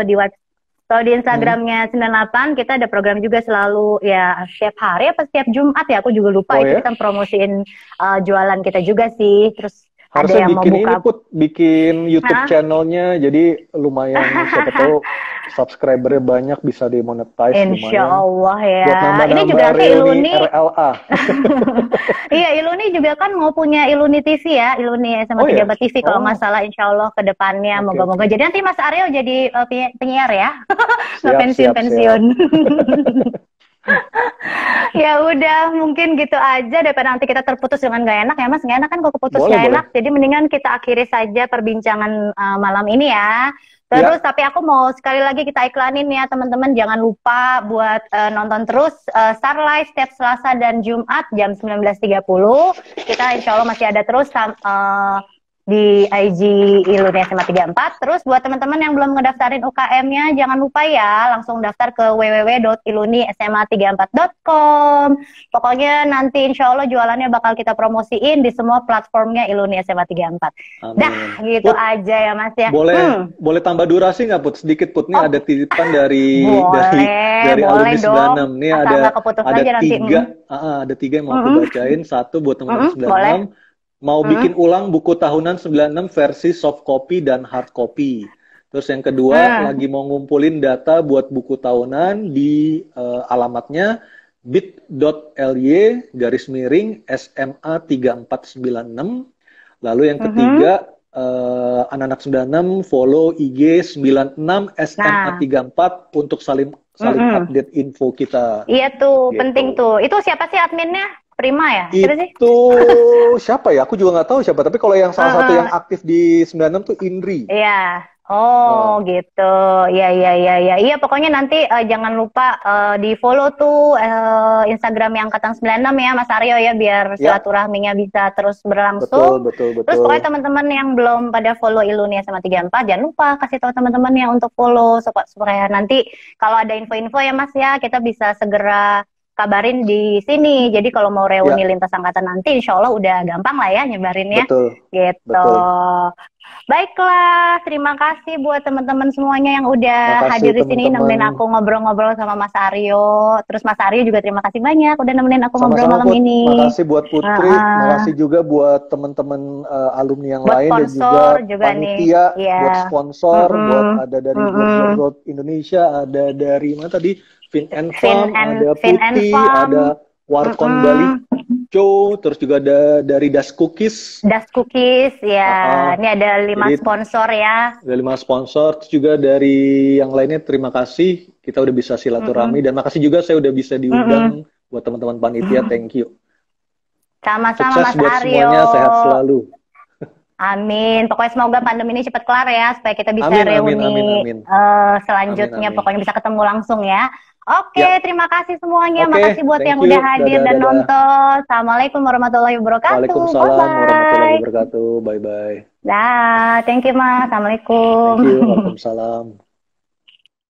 kalau di Instagramnya 98 kita ada program juga selalu ya setiap hari apa setiap Jumat ya aku juga lupa Oh itu ya? kita promosiin jualan kita juga sih. Terus ada Harusnya yang mau bikin ini, buka. bikin YouTube Hah? channelnya, jadi lumayan, siapa tahu subscribernya banyak, bisa dimonetize Insya lumayan. Allah ya. Buat Ini nambah-nambah juga nanti reuni Iluni. RLA. Iya, Iluni juga kan mau punya Iluni TV ya, Iluni sama Oh ya? 3 TV kalau Oh, nggak salah Insya Allah ke depannya. oke, Moga-moga. oke. Jadi nanti Mas Aryo jadi penyiar ya. Nggak Siap. pensiun. Ya udah, mungkin gitu aja daripada nanti kita terputus dengan nggak enak ya Mas. Nggak enak kan kalau keputus Boleh, nggak boleh. enak. Jadi mendingan kita akhiri saja perbincangan malam ini ya. Terus tapi aku mau sekali lagi kita iklanin ya teman-teman, jangan lupa buat nonton terus Starlight setiap Selasa dan Jumat jam 19.30. Kita insya Allah masih ada terus di IG Iluni SMA 34. Terus buat teman-teman yang belum ngedaftarin UKM-nya, jangan lupa ya langsung daftar ke www.ilunisma34.com. Pokoknya nanti insya Allah jualannya bakal kita promosiin di semua platformnya Iluni SMA 34. Amin. Dah, gitu Put, aja ya Mas ya. boleh tambah durasi nggak Put? Sedikit Put, nih ada titipan dari boleh alumni dong. 96. Nih Asal nggak keputus aja nanti. ada tiga yang mau aku bacain. Satu buat teman-teman 96. Boleh. Mau bikin ulang buku tahunan 96 versi soft copy dan hard copy. Terus yang kedua, lagi mau ngumpulin data buat buku tahunan di alamatnya bit.ly garis miring SMA 3496. Lalu yang ketiga, anak-anak 96 follow IG 96 SMA 34 untuk saling update info kita. Iya tuh, Gitu. penting tuh. Itu siapa sih adminnya? Prima ya? Siapa sih? Itu siapa ya? Aku juga nggak tahu siapa. Tapi kalau yang salah satu yang aktif di 96 tuh Indri. Iya. Oh, gitu. Iya, iya, iya, iya. Iya, pokoknya nanti jangan lupa di follow tuh Instagram yang Angkatan 96 ya, Mas Aryo ya, biar silaturahminya bisa terus berlangsung. Betul. Terus pokoknya teman-teman yang belum pada follow Iluni SMA 34, jangan lupa kasih tahu teman-teman yang untuk follow supaya nanti kalau ada info-info ya Mas ya, kita bisa segera kabarin di sini. Jadi kalau mau reuni lintas angkatan nanti, insya Allah udah gampang lah ya nyebarinnya. Betul. Gitu. Betul. Baiklah, terima kasih buat teman-teman semuanya yang udah hadir di sini nemenin aku ngobrol-ngobrol sama Mas Aryo. Terus Mas Aryo juga terima kasih banyak udah nemenin aku ngobrol malam ini. Terima kasih buat Putri, terima kasih juga buat teman-teman alumni yang lain dan juga panitia, buat sponsor, buat ada dari World Indonesia, ada dari mana tadi Fin and Farm, ada Putih, ada Warkon Bali Joe, terus juga ada dari Das Cookies. Das Cookies, ya. Ini ada 5 sponsor ya. Ada 5 sponsor, terus juga dari yang lainnya terima kasih. Kita udah bisa silaturahmi dan makasih juga saya udah bisa diundang buat teman-teman panitia. Thank you. Sama-sama Mas buat Aryo. Semuanya sehat selalu. Amin. Pokoknya semoga pandemi ini cepat kelar ya, supaya kita bisa reuni selanjutnya. Pokoknya bisa ketemu langsung ya. Oke, terima kasih semuanya. Makasih buat yang udah hadir dan nonton. Assalamualaikum warahmatullahi wabarakatuh. Waalaikumsalam warahmatullahi wabarakatuh. Bye-bye. Dah, thank you Mas. Assalamualaikum. Thank you. Waalaikumsalam.